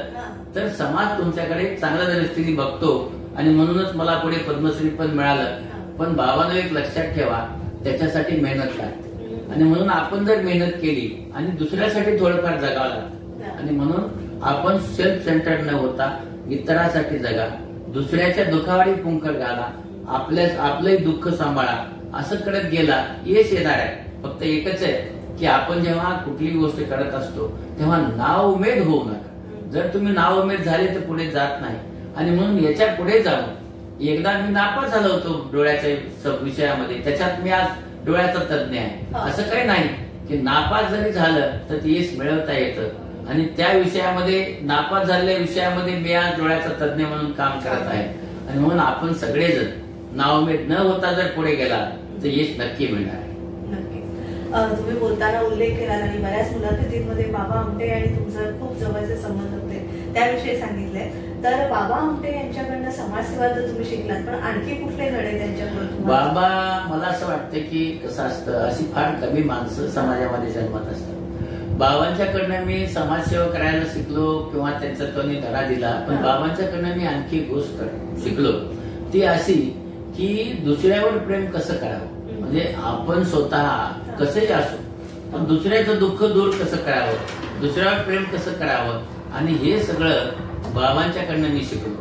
तर समाज तुमच्याकडे चांगल्या दृष्टीने बघतो आणि म्हणूनच मला पुढे पद्मश्री पण मिळालं. पण बाबांनो एक लक्षात ठेवा, त्याच्यासाठी मेहनत लागते आणि म्हणून आपण जर मेहनत केली आणि दुसऱ्यासाठी थोडंफार जगावं लागतं. आणि म्हणून आपण सेल्फ सेंटर्ड न होता इतरांसाठी जगा, दुसऱ्याच्या दुःखावरही कुंकर घाला, आपलंही दुःख सांभाळा. असं करत गेला यश येणार आहे. फक्त एकच आहे की आपण जेव्हा कुठलीही गोष्ट करत असतो तेव्हा नाउमेद होऊ नका. जर तुम्ही नाउमेद झाले तर पुढे जात नाही. आणि म्हणून याच्या पुढे जाऊन एकदा मी नापास झालो होतो डोळ्याच्या विषयामध्ये, त्याच्यात मी आज डोळ्याचा तज्ञ आहे. असं काही नाही की नापास जरी झालं तर ते यश मिळवता येतं आणि त्या विषयामध्ये नापास झालेल्या विषयामध्ये मी आज डोळ्याचा तज्ञ म्हणून काम करत आहे. आणि म्हणून आपण सगळेजण नाउमेद न होता जर पुढे गेला तर यश नक्की मिळणार आहे. नक्कीच. तुम्ही बोलताना उल्लेख केला आणि बऱ्याच मुलाखतींमध्ये बाबा आमटे आणि तुमचं खूप जवळचे संबंध होते त्याविषयी सांगितले. तर बाबा आमटे यांच्याकडनं समाजसेवा तर तुम्ही शिकलात, पण आणखी कुठले घडे त्यांच्याकडून? बाबा, मला असं वाटतं की कसं असतं, अशी फार कमी माणसं समाजामध्ये जन्मत असतात. बाबांच्याकडनं मी समाजसेवा करायला शिकलो किंवा त्यांचा त्यांनी धडा दिला. पण बाबांच्याकडनं मी आणखी गोष्ट शिकलो, ती अशी की दुसऱ्यावर प्रेम कसं करावं. म्हणजे आपण स्वतः कसेही असो पण दुसऱ्याचं दुःख दूर कसं करावं, दुसऱ्यावर प्रेम कसं करावं, आणि हे सगळं बाबांच्याकडनं मी शिकलो.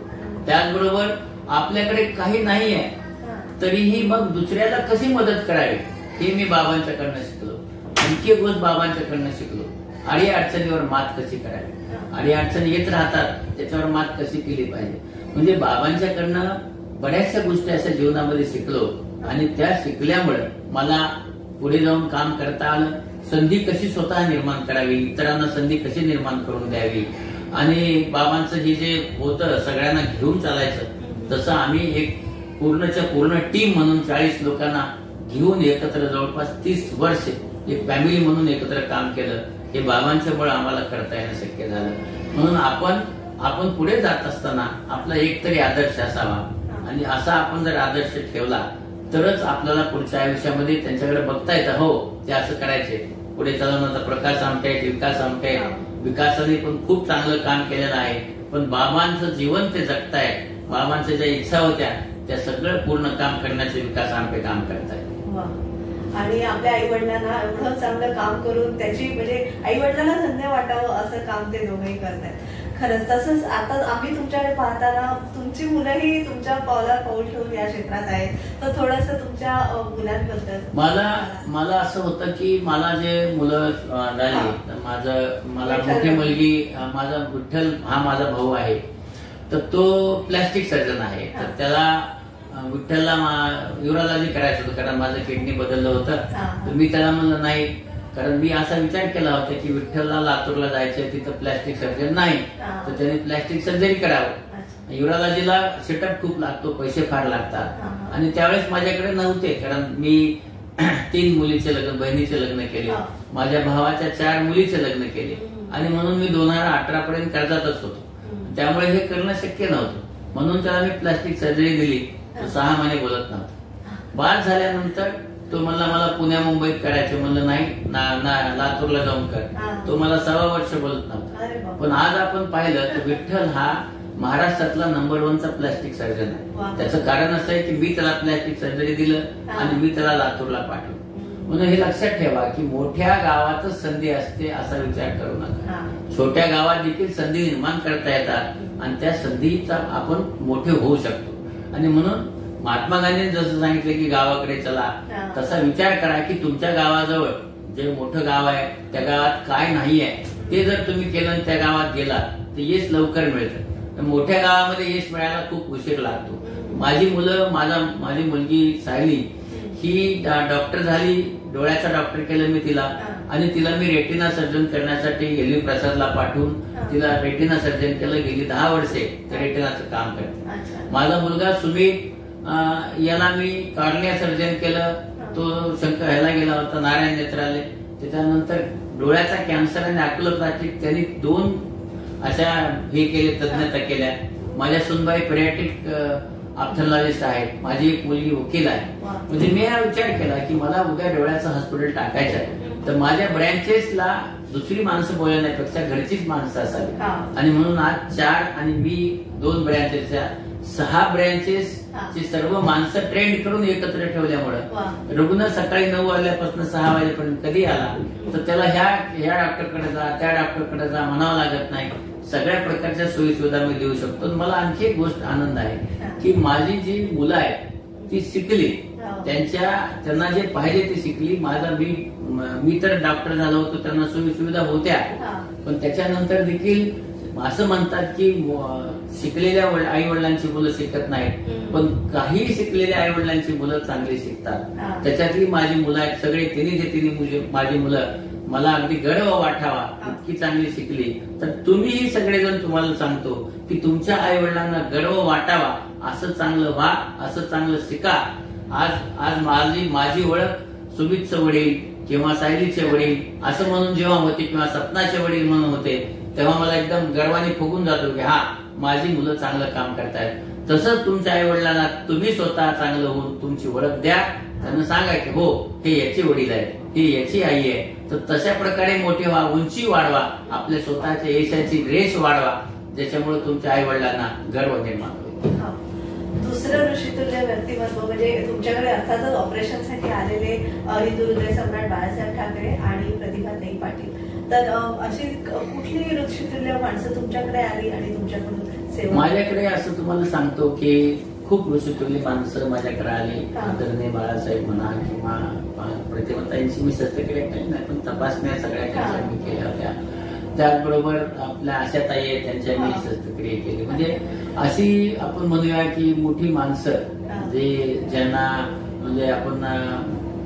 त्याचबरोबर आपल्याकडे काही नाही आहे तरीही मग दुसऱ्याला कशी मदत करावी हे मी बाबांच्याकडनं शिकलो. आणखी एक गोष्ट बाबांच्याकडनं शिकलो, अडी अडचणीवर मात कशी करावी. अडी अडचणी येत राहतात, त्याच्यावर मात कशी केली पाहिजे. म्हणजे बाबांच्याकडनं बऱ्याचशा गोष्टी अशा जीवनामध्ये शिकलो आणि त्या शिकल्यामुळे मला पुढे जाऊन काम करता आलं. संधी कशी स्वतः निर्माण करावी, इतरांना संधी कशी निर्माण करून द्यावी. आणि बाबांचं हे जे होतं सगळ्यांना घेऊन चालायचं, तसं आम्ही एक पूर्णच्या पूर्ण टीम म्हणून 40 लोकांना घेऊन एकत्र जवळपास 30 वर्ष एक फॅमिली म्हणून एकत्र काम केलं. हे बाबांच्यामुळे आम्हाला करता येणं शक्य झालं. म्हणून आपण आपण पुढे जात असताना आपला एक तरी आदर्श असावा, आणि असा आपण जर आदर्श ठेवला तरच आपल्याला पुढच्या आयुष्यामध्ये त्यांच्याकडे बघता येतं, हो ते असं करायचे. पुढे चालून आता प्रकाश आमटे आहेत, विकास आमटे आहेत, विकासाने पण खूप चांगलं काम केलेलं आहे. पण बाबांचं जीवन ते जगतायत, बाबांच्या ज्या इच्छा होत्या त्या सगळं पूर्ण काम करण्याचे विकास आमटे काम करतायत. आणि आपल्या आई वडिलांना एवढं चांगलं काम करून त्याची म्हणजे आई वडिलांना धन्य वाटावं असं काम ते दोघंही करतायत. खरंच तसंच आता आम्ही तुमच्याकडे पाहताना तुमची मुलंही तुमच्या पावलावर पाऊल ठेवून या क्षेत्रात आहेत, तर थोडंसं तुमच्या मुलांबद्दल. मला असं होतं की मला जे मुलं झाली, मला मोठी मुलगी, माझा विठ्ठल हा माझा भाऊ आहे, तर तो प्लॅस्टिक सर्जन आहे. तर त्याला विठ्ठलला युरोलॉजी करायचं होतं, कारण माझं किडनी बदललं होतं. तर मी त्याला म्हणलं नाही, कारण मी असा विचार केला होता की विठ्ठलला लातूरला जायचं, तिथं प्लॅस्टिक सर्जन नाही, तर त्याने प्लॅस्टिक सर्जरी करावं. युरोलॉजीला सेटअप खूप लागतो, पैसे फार लागतात, आणि त्यावेळेस माझ्याकडे नव्हते, कारण मी 3 मुलीचे लग्न, बहिणीचे लग्न केले, माझ्या भावाच्या 4 मुलीचे लग्न केले, आणि म्हणून मी 2018 पर्यंत कर्जातच होतो. त्यामुळे हे करणं शक्य नव्हतं. म्हणून त्याला मी प्लॅस्टिक सर्जरी दिली. तो 6 महिने बोलत नव्हता. बाळ झाल्यानंतर तो म्हणला मला पुण्या मुंबईत करायचं. म्हणलं नाही, लातूरला जाऊन कर. तो मला 1.25 वर्ष बोलत नव्हता. पण आज आपण पाहिलं तर विठ्ठल हा महाराष्ट्रातला नंबर 1चा प्लॅस्टिक सर्जन आहे. त्याचं कारण असं आहे की मी त्याला प्लॅस्टिक सर्जरी दिलं आणि मी त्याला लातूरला पाठवलं. म्हणून हे लक्षात ठेवा की मोठ्या गावातच संधी असते असा विचार करू नका. छोट्या गावात देखील संधी निर्माण करता येतात, आणि त्या संधीचा आपण मोठे होऊ शकतो. आणि म्हणून महात्मा गांधींनी जसं सांगितलं की गावाकडे चला, तसा विचार करा की तुमच्या गावाजवळ जे मोठं गाव आहे त्या गावात काय नाही आहे ते जर तुम्ही केलं, त्या गावात गेलात तर यश लवकर मिळतं. मोठ्या गावामध्ये यश मिळायला खूप उशीर लागतो. माझी मुलगी सायली ही डॉक्टर झाली, डोळ्याचा डॉक्टर केलं मी तिला, आणि तिला मी रेटिना सर्जन करण्यासाठी एलव्ही प्रसादला पाठवून तिला रेटिना सर्जन केलं. गेली 10 वर्षे ते रेटिनाचं काम करते. माझा मुलगा सुमित, याला मी कॉर्निया सर्जन केलं. तो ह्याला गेला होता नारायण नेत्रालय. त्याच्यानंतर डोळ्याचा कॅन्सर आणि अॅक्युलोप्लास्टिक त्यांनी 2 अशा हे केले, तज्ञता केल्या. माझ्या सुनबाई पेडियाट्रिक ऑप्थॉल्मॉलॉजिस्ट आहेत. माझी एक मुलगी वकील आहे. म्हणजे मी हा विचार केला की मला उद्या डोळ्याचं हॉस्पिटल टाकायचं आहे, तर माझ्या ब्रँचेसला दुसरी माणसं बोलण्यापेक्षा घरचीच माणसं असावी. आणि म्हणून आज 4 आणि मी 2 ब्रँचेसच्या 6 ब्रँचेस ची सर्व माणसं ट्रेंड करून एकत्र ठेवल्यामुळं रुग्ण सकाळी 9 वाजल्यापासून 6 वाजेपर्यंत कधी आला तर त्याला ह्या डॉक्टरकडे जा, त्या डॉक्टरकडे जा म्हणावं लागत नाही. सगळ्या प्रकारच्या सोयी सुविधा मी देऊ शकतो. मला आणखी एक गोष्ट आनंद आहे की माझी जी मुलं आहेत ती शिकली, त्यांना जे पाहिजे ते शिकली. मी तर डॉक्टर झालो होतो, त्यांना सोयी सुविधा होत्या, पण त्याच्यानंतर देखील असं म्हणतात की शिकलेल्या आई वडिलांची मुलं शिकत नाहीत, पण काही शिकलेल्या आई वडिलांची मुलं चांगली शिकतात. त्याच्यातली माझी मुलं आहेत सगळे, तिन्ही माझी मुलं मला अगदी गर्व वाटावा इतकी चांगली शिकली. तर तुम्हीही सगळेजण तुम्हाला सांगतो की तुमच्या आई वडिलांना गर्व वाटावा, असं चांगलं व्हा, असं चांगलं शिका. आज माझी ओळख सुमितचं वडील किंवा सायलीचे वडील असं म्हणून जेव्हा होते, किंवा सपनाचे वडील म्हणून होते, तेव्हा मला एकदम गर्वाने फुगून जातो की हा माझी मुलं चांगलं काम करतायत. तसंच तुमच्या आई वडिलांना तुम्ही स्वतः चांगलं होऊन तुमची ओळख द्या. त्यांना सांगा की हो हे याचे वडील आहेत, ही याची आई आहे. तर तशा प्रकारे मोठे व्हा, उंची वाढवा, आपल्या स्वतःच्या यशाची रेष वाढवा, ज्याच्यामुळे तुमच्या आई वडिलांना गर्व निर्माण होईल. दुसरं ऋषितुल्य व्यक्तिमत्व म्हणजे तुमच्याकडे अर्थातच ऑपरेशनसाठी आलेले हिंदू हृदय सम्राट बाळासाहेब ठाकरे आणि प्रतिभाताई पाटील. तर अशी कुठली ऋषितुल्य माणसं तुमच्याकडे आली आणि तुमच्याकडून सेवा? माझ्याकडे असं तुम्हाला सांगतो की खूप ऋषितुल्य माणसं माझ्याकडे आली. आदरणीय बाळासाहेब म्हणा किंवा प्रतिभाताईंची मी शस्त्रक्रिया केली नाही, पण तपासण्या सगळ्या त्यांच्या मी केल्या होत्या. त्याचबरोबर आपल्या आशाताई आहेत, त्यांच्या मी शस्त्रक्रिया केली. म्हणजे अशी आपण म्हणूया की मोठी माणसं ज्यांना म्हणजे आपण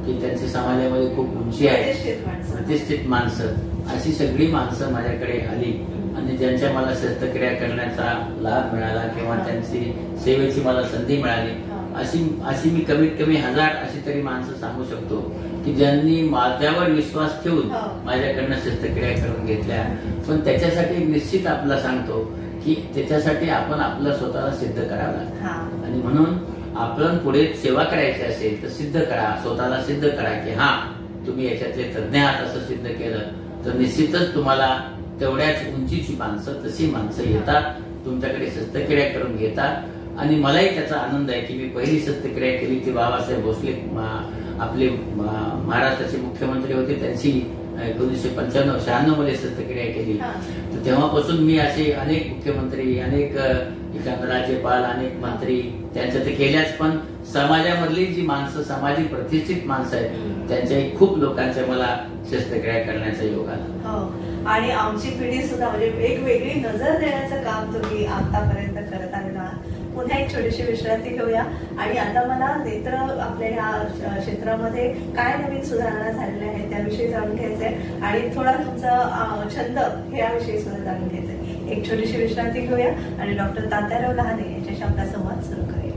की त्यांची समाजामध्ये खूप उंची आहे, प्रतिष्ठित माणसं, अशी सगळी माणसं माझ्याकडे आली आणि ज्यांच्या मला शस्त्रक्रिया करण्याचा लाभ मिळाला किंवा त्यांची सेवेची मला संधी मिळाली, अशी मी कमीत कमी 1000 अशी तरी माणसं सांगू शकतो की ज्यांनी माझ्यावर विश्वास ठेवून माझ्याकडनं शस्त्रक्रिया करून घेतल्या. पण त्याच्यासाठी निश्चित आपला सांगतो की त्याच्यासाठी आपण आपलं स्वतःला सिद्ध करावं लागतं. आणि म्हणून आपण पुढे सेवा करायची असेल तर सिद्ध करा, स्वतःला सिद्ध करा की हा तुम्ही याच्यातले तज्ञ आहात असं सिद्ध केलं तर निश्चितच तुम्हाला तेवढ्याच उंचीची माणसं, तशी माणसं येतात, तुमच्याकडे शस्त्रक्रिया करून घेतात. आणि मलाही त्याचा आनंद आहे की मी पहिली शस्त्रक्रिया केली ती बाबासाहेब भोसले आपले महाराष्ट्राचे मुख्यमंत्री होते, त्यांची 1995-96 मध्ये शस्त्रक्रिया केली. तर तेव्हापासून मी असे अनेक मुख्यमंत्री, अनेक राज्यपाल, अनेक मंत्री त्यांच्या ते केल्याच, पण समाजामधली जी माणसं, सामाजिक प्रतिष्ठित माणसं आहेत त्यांच्याही खूप लोकांच्या मला शस्त्रक्रिया करण्याचा योग आला. आणि आमची पिढी सुद्धा म्हणजे एक वेगळी नजर देण्याचं काम तुम्ही आतापर्यंत करत आलेला आहात. पुन्हा एक छोटीशी विश्रांती घेऊया आणि आता मला नेत्र आपल्या ह्या क्षेत्रामध्ये काय नवीन सुधारणा झालेल्या आहेत त्याविषयी जाणून घ्यायचंय आणि थोडा तुमचा छंद याविषयी सुद्धा जाणून घ्यायचंय. एक छोटीशी विश्रांती घेऊया आणि डॉक्टर तात्याराव लहाने यांच्याशी आपला संवाद सुरू करूया.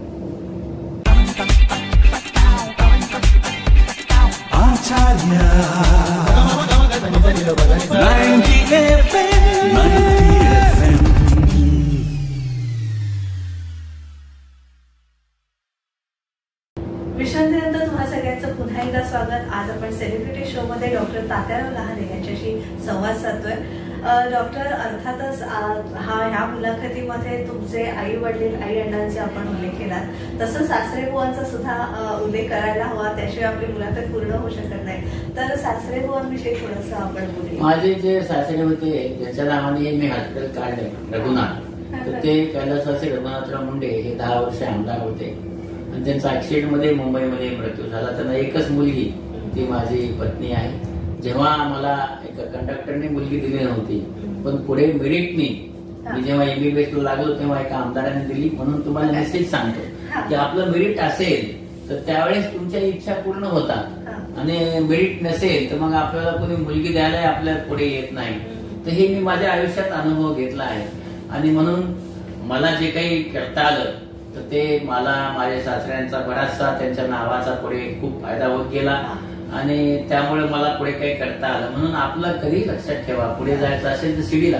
विश्रांतीनंतर तुम्हा सगळ्यांचं पुन्हा एकदा स्वागत. आज आपण सेलिब्रिटी शो मध्ये डॉक्टर तात्याराव लहाने यांच्याशी संवाद साधतोय. डॉक्टर, अर्थातच ह्या मुलाखतीमध्ये तुमचे आई वडील, आई अण्णांचे आपण उल्लेख केला, तसं सासरे बुवांचा सुद्धा उल्लेख करायला हवा, त्याशिवाय आपली मुलाखत पूर्ण होऊ शकत नाही. तर सासरे बुवांविषयी थोडंसं आपण बोलूया. माझे जे सासरे होते त्यांच्या नावाने मी हॉस्पिटल काढले रघुनाथ, तर ते कैलासवासी रघुनाथराव मुंडे हे 10 वर्ष आमदार होते आणि त्यांचा ऍक्सिडेंट मध्ये मुंबईमध्ये मृत्यू झाला. त्यांना एकच मुलगी, ती माझी पत्नी आहे. जेव्हा मला एका कंडक्टरने मुलगी दिली नव्हती, पण पुढे मेरिटनी मी जेव्हा MBBS ला लागलो तेव्हा एका आमदाराने दिली. म्हणून तुम्हाला मेसेज सांगतो की आपलं मेरिट असेल तर त्यावेळेस तुमच्या इच्छा पूर्ण होतात आणि मेरिट नसेल तर मग आपल्याला कोणी मुलगी द्यायला आपल्याला पुढे येत नाही. तर हे मी माझ्या आयुष्यात अनुभव घेतला आहे. आणि म्हणून मला जे काही करता आलं तर ते मला माझ्या सासऱ्यांचा बराचसा त्यांच्या नावाचा पुढे खूप फायदा होत गेला आणि त्यामुळे मला पुढे काही करता आलं. म्हणून आपलं कधी लक्षात ठेवा, पुढे जायचं असेल तर शिडीला,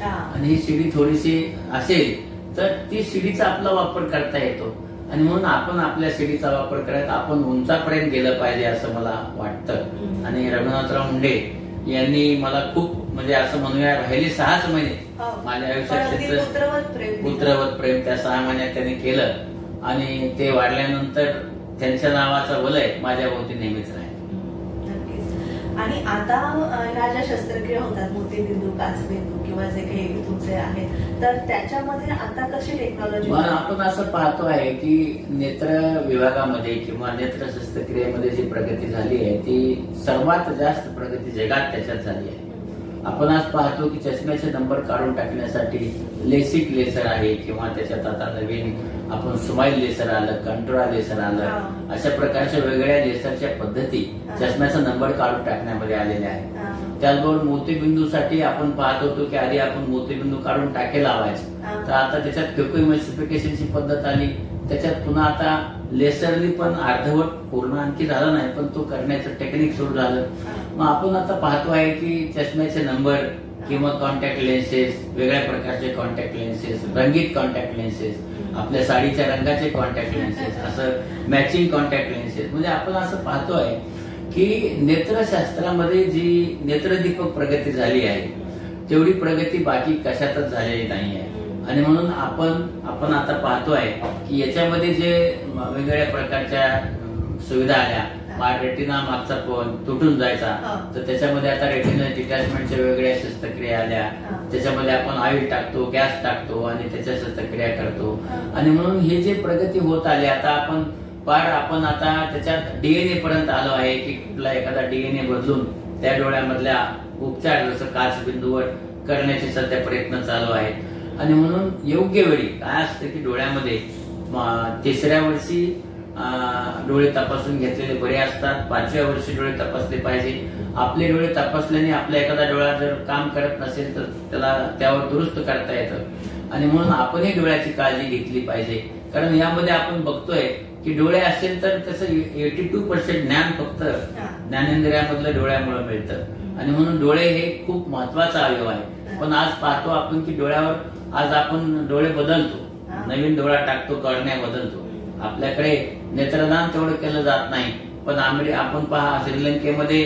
आणि ही शिडी थोडीशी असेल तर ती शिडीचा आपला वापर करता येतो. आणि म्हणून आपण आपल्या शिडीचा वापर करत आपण उंचापर्यंत गेलं पाहिजे असं मला वाटतं. आणि रघुनाथराव मुंडे यांनी मला खूप म्हणजे असं म्हणूया राहिले 6च महिने माझ्या आयुष्यात त्याचं पुत्रवत प्रेम त्या 6 महिन्यात त्यांनी केलं आणि ते वाढल्यानंतर त्यांच्या नावाचा वलय माझ्या भोवती नेहमीच राहील. आणि आता ह्या ज्या शस्त्रक्रिया होतात, मोतीबिंदू, काचबिंदू किंवा जे काही तुमचे आहेत, तर त्याच्यामध्ये आता कशी टेक्नॉलॉजी आपण असं पाहतो आहे की नेत्र विभागामध्ये किंवा नेत्र शस्त्रक्रियेमध्ये जी प्रगती झाली आहे ती सर्वात जास्त प्रगती जगात त्याच्यात झाली आहे. आपण आज पाहतो की चष्म्याचे नंबर काढून टाकण्यासाठी लेसिक लेसर आहे किंवा त्याच्यात आता नवीन आपण स्माईल लेसर आलं, कंट्रोला लेसर आलं, अशा प्रकारच्या वेगवेगळ्या लेसरच्या पद्धती चष्म्याचा नंबर काढून टाकण्यामध्ये आलेल्या आहेत. त्याचबरोबर मोतीबिंदूसाठी आपण पाहत होतो की आधी आपण मोतीबिंदू काढून टाके लावायचं, तर आता त्याच्यात फेकोइमल्सिफिकेशनची पद्धत आली. त्याच्यात पुन्हा आता लेसरनी पण अर्धवट पूर्ण आणखी झाला नाही पण तो करण्याचं टेक्निक सुरू झालं. मग आपण आता पाहतो आहे की चष्म्याचे नंबर किंवा कॉन्टॅक्ट लेन्सेस, वेगळ्या प्रकारचे कॉन्टॅक्ट लेन्सेस, रंगीत कॉन्टॅक्ट लेन्सेस, आपल्या साडीच्या रंगाचे कॉन्टॅक्ट लेन्सेस, असं मॅचिंग कॉन्टॅक्ट लेन्सेस, म्हणजे आपण असं पाहतोय की नेत्रशास्त्रामध्ये जी नेत्रदीपक प्रगती झाली आहे तेवढी प्रगती बाकी कशातच झालेली नाही आहे. आणि म्हणून आपण आता पाहतोय की याच्यामध्ये जे वेगवेगळ्या प्रकारच्या सुविधा आल्या, रेटिना मागचा पण तुटून जायचा तर त्याच्यामध्ये आता रेटिना डिटॅचमेंटच्या वेगवेगळ्या शस्त्रक्रिया आल्या. त्याच्यामध्ये आपण ऑइल टाकतो, गॅस टाकतो आणि त्याच्या शस्त्रक्रिया करतो. आणि म्हणून हे जे प्रगती होत आली आता आपण आता त्याच्यात DNA पर्यंत आलो आहे की कुठला एखादा DNA बदलून त्या डोळ्यामधल्या उपचार जसं काचबिंदूवर करण्याचे सध्या प्रयत्न चालू आहेत. आणि म्हणून योग्य वेळी काय असतं की डोळ्यामध्ये 3ऱ्या वर्षी डोळे तपासून घेतलेले बरे असतात, 5व्या वर्षी डोळे तपासले पाहिजे. आपले डोळे तपासल्याने आपला एखादा डोळा जर काम करत नसेल तर त्यावर दुरुस्त करता येतं. आणि म्हणून आपणही डोळ्याची काळजी घेतली पाहिजे, कारण यामध्ये आपण बघतोय की डोळे असेल तर त्याचं 82% ज्ञान फक्त ज्ञानेंद्रियामधलं डोळ्यामुळे मिळतं. आणि म्हणून डोळे हे खूप महत्वाचा अवयव आहे. पण आज पाहतो आपण की डोळ्यावर आज आपण डोळे बदलतो, नवीन डोळा टाकतो, कॉर्निया बदलतो. आपल्याकडे नेत्रदान तेवढं केलं जात नाही. पण आपण पहा, श्रीलंकेमध्ये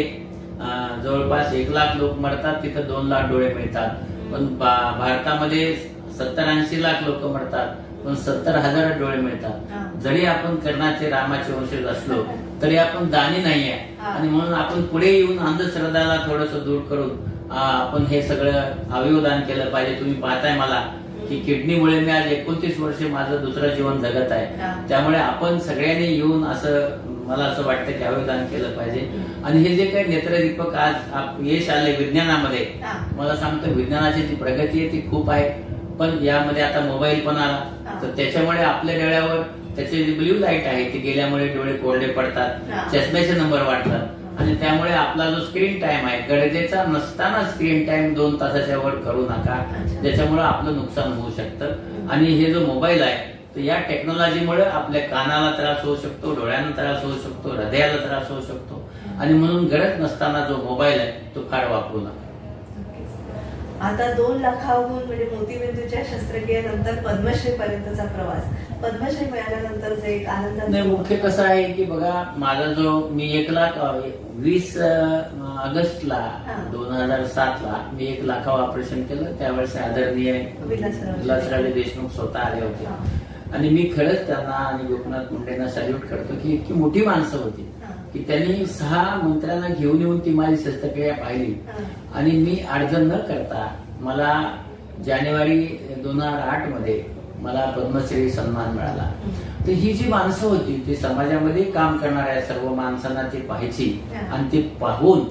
जवळपास 1 लाख लोक मरतात, तिथं 2 लाख डोळे मिळतात. पण भारतामध्ये 70-80 लाख लोक मरतात, पण 70,000 डोळे मिळतात. जरी आपण कर्णाचे रामाचे वंशज असलो तरी आपण दानी नाहीये. आणि म्हणून आपण पुढे येऊन अंधश्रद्धाला थोडस दूर करून आपण हे सगळं अवयवदान केलं पाहिजे. तुम्ही पाहताय मला की किडनीमुळे मी आज 29 वर्ष माझं दुसरं जीवन जगत आहे. त्यामुळे आपण सगळ्यांनी येऊन मला असं वाटतं की अवयवदान केलं पाहिजे. आणि हे जे काही नेत्रदीपक आज यश आले विज्ञानामध्ये, मला सांगतो विज्ञानाची जी प्रगती आहे ती खूप आहे. पण यामध्ये आता मोबाईल पण आला, तर त्याच्यामुळे आपल्या डोळ्यावर त्याचे जे ब्ल्यू लाईट आहे ती गेल्यामुळे डोळे कोरडे पडतात, चष्म्याचे नंबर वाढतात. आणि त्यामुळे आपला जो स्क्रीन टाइम आहे, गरजेचा नसताना स्क्रीन टाइम 2 तासाच्या वर करू नका, ज्याच्यामुळे आपलं नुकसान होऊ शकतं. आणि हे जो मोबाईल आहे तर या टेक्नॉलॉजीमुळे आपल्या कानाला त्रास होऊ शकतो, डोळ्यांना त्रास होऊ शकतो, हृदयाला त्रास होऊ शकतो. आणि म्हणून गरज नसताना जो मोबाईल आहे तो फार वापरू नका. आता 2 लाखाहून म्हणजे मोतीबिंदूच्या शस्त्रक्रियेनंतर पद्मश्री पर्यंतचा प्रवास, पद्मश्री मिळाल्यानंतर जे एक आनंद. नाही, मुख्य कसं आहे की बघा, माझा जो मी 1,20 ऑगस्टला 2007ला मी 1 लाखावर ऑपरेशन केलं. त्यावेळेस आदरणीय विलासराव देशमुख स्वतः आले होते. आणि मी खरंच त्यांना आणि गोपीनाथ मुंडेंना सॅल्यूट करतो की इतकी मोठी माणसं होती की त्यांनी 6 मंत्र्यांना घेऊन येऊन ती माझी शस्त्रक्रिया पाहिली. आणि मी अडचण न करता मला जानेवारी 2008 मध्ये मला पद्मश्री सन्मान मिळाला. तर ही जी माणसं होती ती समाजामध्ये काम करणाऱ्या सर्व माणसांना ती पाहायची. आणि ते पाहून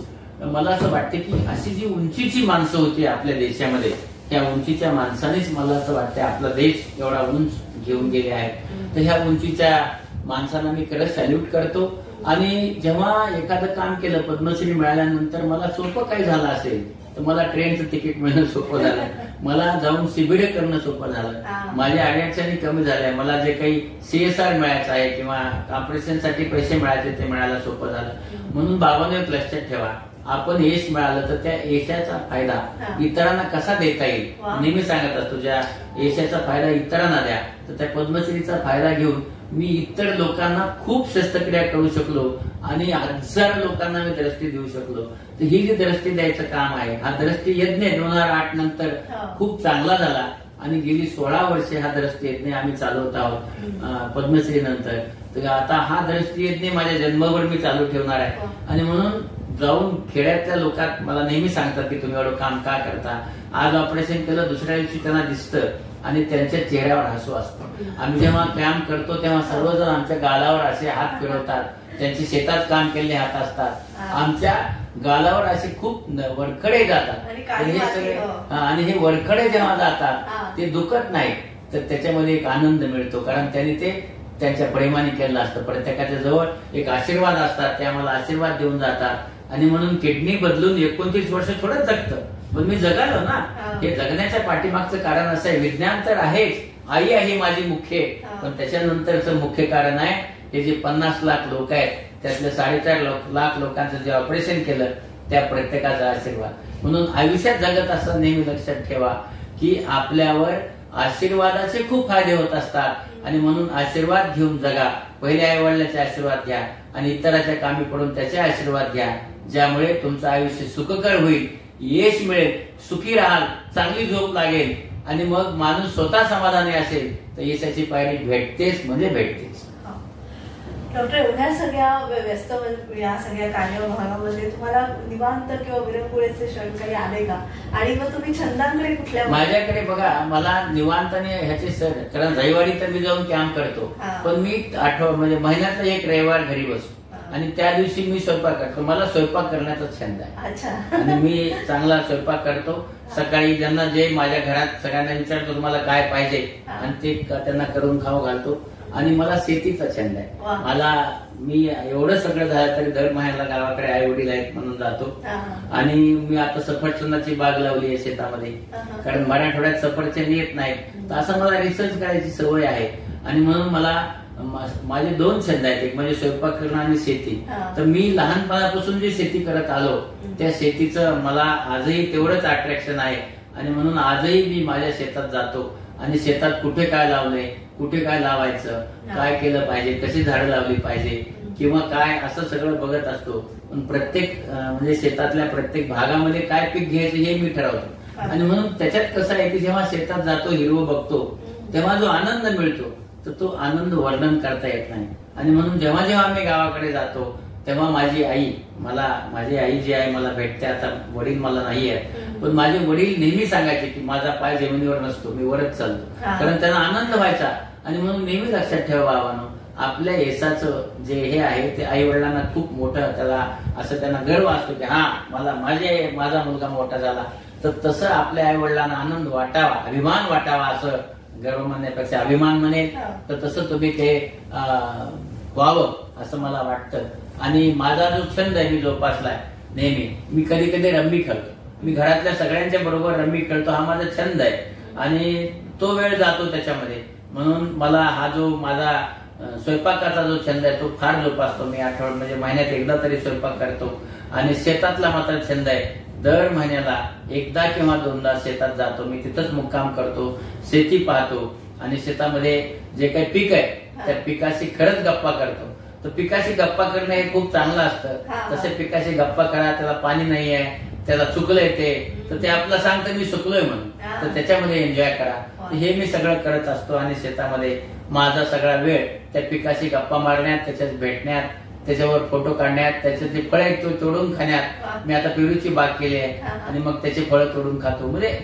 मला असं वाटतं की अशी जी उंचीची माणसं होती आपल्या देशामध्ये, त्या उंचीच्या माणसानेच मला असं वाटतं आपला देश एवढा उंच घेऊन गेले आहेत. तर ह्या उंचीच्या माणसांना मी खरंच सॅल्यूट करतो. आणि जेव्हा एखादं काम केलं पद्मश्री मिळाल्यानंतर मला सोपं काही झालं असेल तर मला ट्रेनचं तिकीट मिळणं सोपं झालं, मला जाऊन CBD करणं सोपं झालं, माझ्या अडचणी कमी झाल्या, मला जे काही CSR मिळायचं आहे किंवा ऑपरेशनसाठी पैसे मिळायचे ते मिळायला सोपं झालं. म्हणून बाबांनो एक लक्षात ठेवा, आपण यश मिळालं तर त्या यशाचा फायदा इतरांना कसा देता येईल. नेहमी सांगत असतो ज्या यशाचा फायदा इतरांना द्या. तर त्या पद्मश्रीचा फायदा घेऊन मी इतर लोकांना खूप शस्त्रक्रिया करू शकलो आणि 1000 लोकांना मी दृष्टी देऊ शकलो. तर ही जी दृष्टी द्यायचं काम आहे, हा दृष्टी यज्ञ 2008 नंतर खूप चांगला झाला. आणि गेली 16 वर्षे हा दृष्टी यज्ञ आम्ही चालवत आहोत पद्मश्री नंतर. तर आता हा दृष्टी यज्ञ माझ्या जन्मभर मी चालू ठेवणार आहे. आणि म्हणून जाऊन खेड्यातल्या लोकात मला नेहमी सांगतात की तुम्ही एवढं काम का करता. आज ऑपरेशन केलं, दुसऱ्या दिवशी त्यांना दिसतं आणि त्यांच्या चेहऱ्यावर हसू असतो. आम्ही जेव्हा काम करतो तेव्हा सर्वजण आमच्या गालावर असे हात फिरवतात, त्यांची शेतात काम केलेले हात असतात, आमच्या गालावर असे खूप वरखडे जातात. आणि हे वरखडे जेव्हा जातात ते दुखत नाही, तर त्याच्यामध्ये एक आनंद मिळतो. कारण त्यांनी ते त्यांच्या प्रेमाने केलं असतं. प्रत्येकाच्या जवळ एक आशीर्वाद असतात, ते आम्हाला आशीर्वाद देऊन जातात. आणि म्हणून किडनी बदलून 29 वर्ष थोडंच जगतं, पण मी जगालो ना. हे जगण्याच्या पाठीमागचं कारण असं आहे, विज्ञान तर आहेच, आई आहे माझी मुख्य, पण त्याच्यानंतरचं मुख्य कारण आहे हे जे 50 लाख लोक आहेत त्यातले 4.5 लाख लोकांचं जे ऑपरेशन केलं त्या प्रत्येकाचा आशीर्वाद. म्हणून आयुष्यात जगत असताना नेहमी लक्षात ठेवा की आपल्यावर आशीर्वादाचे खूप फायदे होत असतात. आणि म्हणून आशीर्वाद घेऊन जगा. पहिले आई वडिलांचे आशीर्वाद घ्या आणि इतराच्या कामी पडून त्याचे आशीर्वाद घ्या, ज्यामुळे तुमचं आयुष्य सुखकर होईल, यश मिळेल, सुखी राहाल, चांगली झोप लागेल. आणि मग माणूस स्वतः समाधानी असेल तर यशाची पायरी भेटतेच म्हणजे भेटतेच. डॉक्टर, एवढ्या सगळ्या व्यस्त या सगळ्या कार्यभागामध्ये तुम्हाला निवांत किंवा विरंगुळेचे क्षण काही आले का? आणि मग तुम्ही छंदांकडे कुठल्या? माझ्याकडे बघा, मला निवांताने ह्याचे सर, कारण रविवारी तर मी जाऊन कॅम्प करतो, पण मी म्हणजे महिन्यातला एक रविवार घरी बसतो आणि त्या दिवशी मी स्वयंपाक करतो. मला स्वयंपाक करण्याचा छंद आहे आणि मी चांगला स्वयंपाक करतो. सकाळी ज्यांना जे माझ्या घरात सगळ्यांना विचारतो तुम्हाला काय पाहिजे आणि ते त्यांना करून खाऊ घालतो. आणि मला शेतीचा छंद आहे. मी एवढं सगळं झालं तरी दर महिन्याला गावाकडे आई वडील आहेत म्हणून जातो. आणि मी आता सफरचंदाची बाग लावली आहे शेतामध्ये, कारण मराठवाड्यात सफरचंद येत नाहीत. तर असं मला रिसर्च करायची सवय आहे. आणि म्हणून मला माझे 2 छंद आहेत, एक म्हणजे स्वयंपाक करणं आणि शेती. तर मी लहानपणापासून जी शेती करत आलो त्या शेतीचं मला आजही तेवढंच अट्रॅक्शन आहे. आणि म्हणून आजही मी माझ्या शेतात जातो आणि शेतात कुठे काय लावलंय, कुठे काय लावायचं, काय केलं पाहिजे, कशी झाडं लावली पाहिजे किंवा काय असं सगळं बघत असतो. पण प्रत्येक म्हणजे शेतातल्या प्रत्येक भागामध्ये काय पीक घ्यायचं हे मी ठरवतो. आणि म्हणून त्याच्यात कसं आहे की जेव्हा शेतात जातो, हिरवं बघतो, तेव्हा जो आनंद मिळतो तर तो आनंद वर्णन करता येत नाही. आणि म्हणून जेव्हा जेव्हा आम्ही गावाकडे जातो तेव्हा माझी आई जी आहे मला भेटते. आता वडील मला नाही आहेत, पण माझे वडील नेहमी सांगायचे की माझा पाय जमिनीवर नसतो, मी वरच चालतो, कारण त्यांना आनंद व्हायचा. आणि म्हणून नेहमी लक्षात ठेवा बाबांनो, आपल्या यशाचं जे हे आहे ते आई वडिलांना खूप मोठं, त्याला असं त्यांना गर्व असतो की हा माझा मुलगा मोठा झाला. तर तसं आपल्या आई वडिलांना आनंद वाटावा, अभिमान वाटावा, असं गर्व म्हणण्यापेक्षा अभिमान म्हणेल तर तसं तुम्ही ते व्हावं असं मला वाटतं. आणि माझा जो छंद आहे मी जोपासलाय नेहमी, मी कधी कधी रम्मी खेळतो. मी घरातल्या सगळ्यांच्या बरोबर रम्मी खेळतो, हा माझा छंद आहे आणि तो वेळ जातो त्याच्यामध्ये. म्हणून मला हा जो माझा स्वयंपाकाचा जो छंद आहे तो फार जोपासतो मी. म्हणजे महिन्यात एकदा तरी स्वयंपाक करतो. आणि शेतातला मात्र छंद आहे, दर महिन्याला एकदा किंवा दोनदा शेतात जातो मी, तिथंच मुक्काम करतो, शेती पाहतो आणि शेतामध्ये जे काही पीक आहे त्या पिकाशी खरंच गप्पा करतो. तर पिकाशी गप्पा करणं हे खूप चांगलं असतं. तसे पिकाशी गप्पा करा, त्याला पाणी नाही आहे, त्याला चुकलंय ते, तर ते आपलं सांगतं मी चुकलोय म्हणून, तर त्याच्यामध्ये एन्जॉय करा. हे मी सगळं करत असतो. आणि शेतामध्ये माझा सगळा वेळ त्या पिकाशी गप्पा मारण्यात, त्याच्यात भेटण्यात, त्याच्यावर फोटो काढण्यात, त्याचे जे फळ आहेत ते तोडून खाण्यात. मी आता पेरूची बाग केली आहे आणि मग त्याचे फळं तोडून खातो. म्हणजे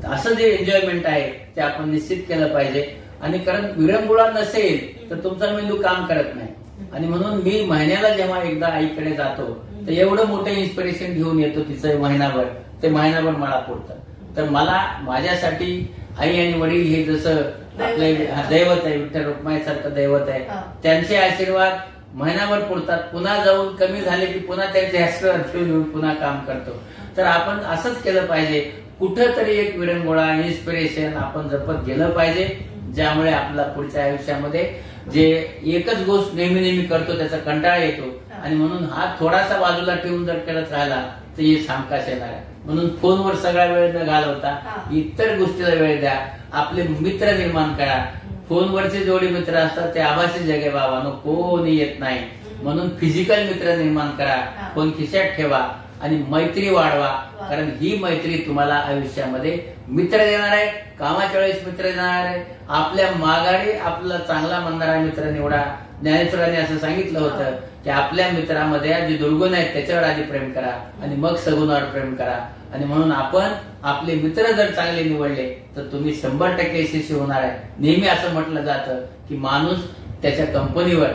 असं जे एन्जॉयमेंट आहे ते आपण निश्चित केलं पाहिजे. आणि कारण विरंगुळा नसेल तर तुमचा मेंदू काम करत नाही. आणि म्हणून मी महिन्याला जेव्हा एकदा आईकडे जातो तर एवढं मोठं इन्स्पिरेशन घेऊन येतो तिचं महिनाभर, ते महिनाभर मला पुरतं. तर मला माझ्यासाठी आई आणि वडील हे जसं आपले दैवत आहे, विठ्ठल रुक्माई सारखं दैवत आहे, त्यांचे आशीर्वाद महिनाभर पुरतात. पुन्हा जाऊन कमी झाले की पुन्हा त्यांचे आशीर्वाद घेऊन पुन्हा काम करतो. तर आपण असंच केलं पाहिजे. कुठंतरी एक विरंगुळा, इन्स्पिरेशन आपण जपत गेलं पाहिजे, ज्यामुळे आपला पुढच्या आयुष्यामध्ये जे एकच गोष्ट नेहमी नेहमी करतो त्याचा कंटाळा येतो. आणि म्हणून हा थोडासा बाजूला ठेवून जर करत राहिला तर हे सामकाश येणार आहे. म्हणून फोनवर सगळा वेळ न घालवता इतर गोष्टीला वेळ द्या. आपले मित्र निर्माण करा. फोनवरचे जेवढे मित्र असतात ते आभासी जग आहे बाबांनो, कोणी येत नाही. म्हणून फिजिकल मित्र निर्माण करा, फोन खिशात ठेवा आणि मैत्री वाढवा. कारण ही मैत्री तुम्हाला आयुष्यामध्ये मित्र देणार आहे, कामाच्या वेळेस मित्र देणार आहे. आपल्या माघारी आपला चांगला म्हणणारा मित्र निवडा. ज्ञानेश्वरांनी असं सांगितलं होतं की आपल्या मित्रामध्ये जे दुर्गुण आहेत त्याच्यावर आधी प्रेम करा आणि मग सगुणावर प्रेम करा. आणि म्हणून आपण आपले मित्र जर चांगले निवडले तर तुम्ही 100% यशस्वी होणार आहे. नेहमी असं म्हटलं जातं की माणूस त्याच्या कंपनीवर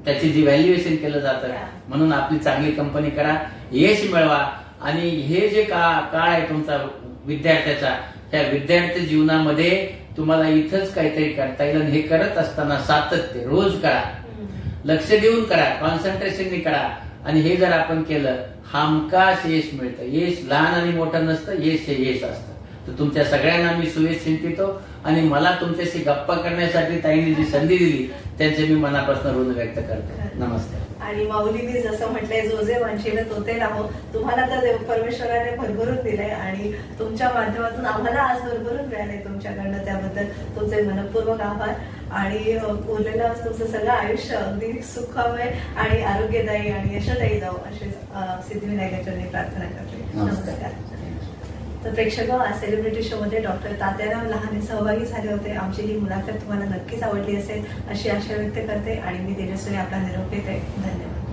त्याची जी व्हॅल्युएशन केलं जातं. म्हणून आपली चांगली कंपनी करा, यश मिळवा. आणि हे जे काळ आहे तुमचा विद्यार्थ्याचा, त्या विद्यार्थी जीवनामध्ये तुम्हाला इथंच काहीतरी करता येईल. हे करत असताना सातत्य रोज करा, लक्ष देऊन करा, कॉन्सन्ट्रेशनने करा. आणि हे जर आपण केलं हमखास यश मिळतं. यश लहान आणि मोठं नसतं, यश हे यश असतं. तर तुमच्या सगळ्यांना मी शुभेच्छा चिंतितो. आणि मला तुमच्याशी गप्पा करण्यासाठी ताईंनी जी संधी दिली त्यांचे मी मनापासून ऋण व्यक्त करतो. नमस्कार. आणि माऊलींनी जसं म्हटलंय, जो जे वांछेल तो ते लाभो. तुम्हाला तर परमेश्वराने भरभरून दिलंय आणि तुमच्या माध्यमातून आम्हाला आज भरभरून मिळालंय तुमच्याकडनं. त्याबद्दल तुमचे मनपूर्वक आभार. आणि उरलेलं तुमचं सगळं आयुष्य अगदी सुखमय आणि आरोग्यदायी आणि यशदायी जाऊ अशी सिद्धिविनायकाचरणी प्रार्थना करते. नमस्कार. तर प्रेक्षक, आज सेलिब्रिटी शो मध्ये डॉक्टर तात्याराव लहाने सहभागी झाले होते. आमची ही मुलाखत तुम्हाला नक्कीच आवडली असेल अशी आशा व्यक्त करते आणि मी तेजस्वी आपला निरोप घेते. धन्यवाद.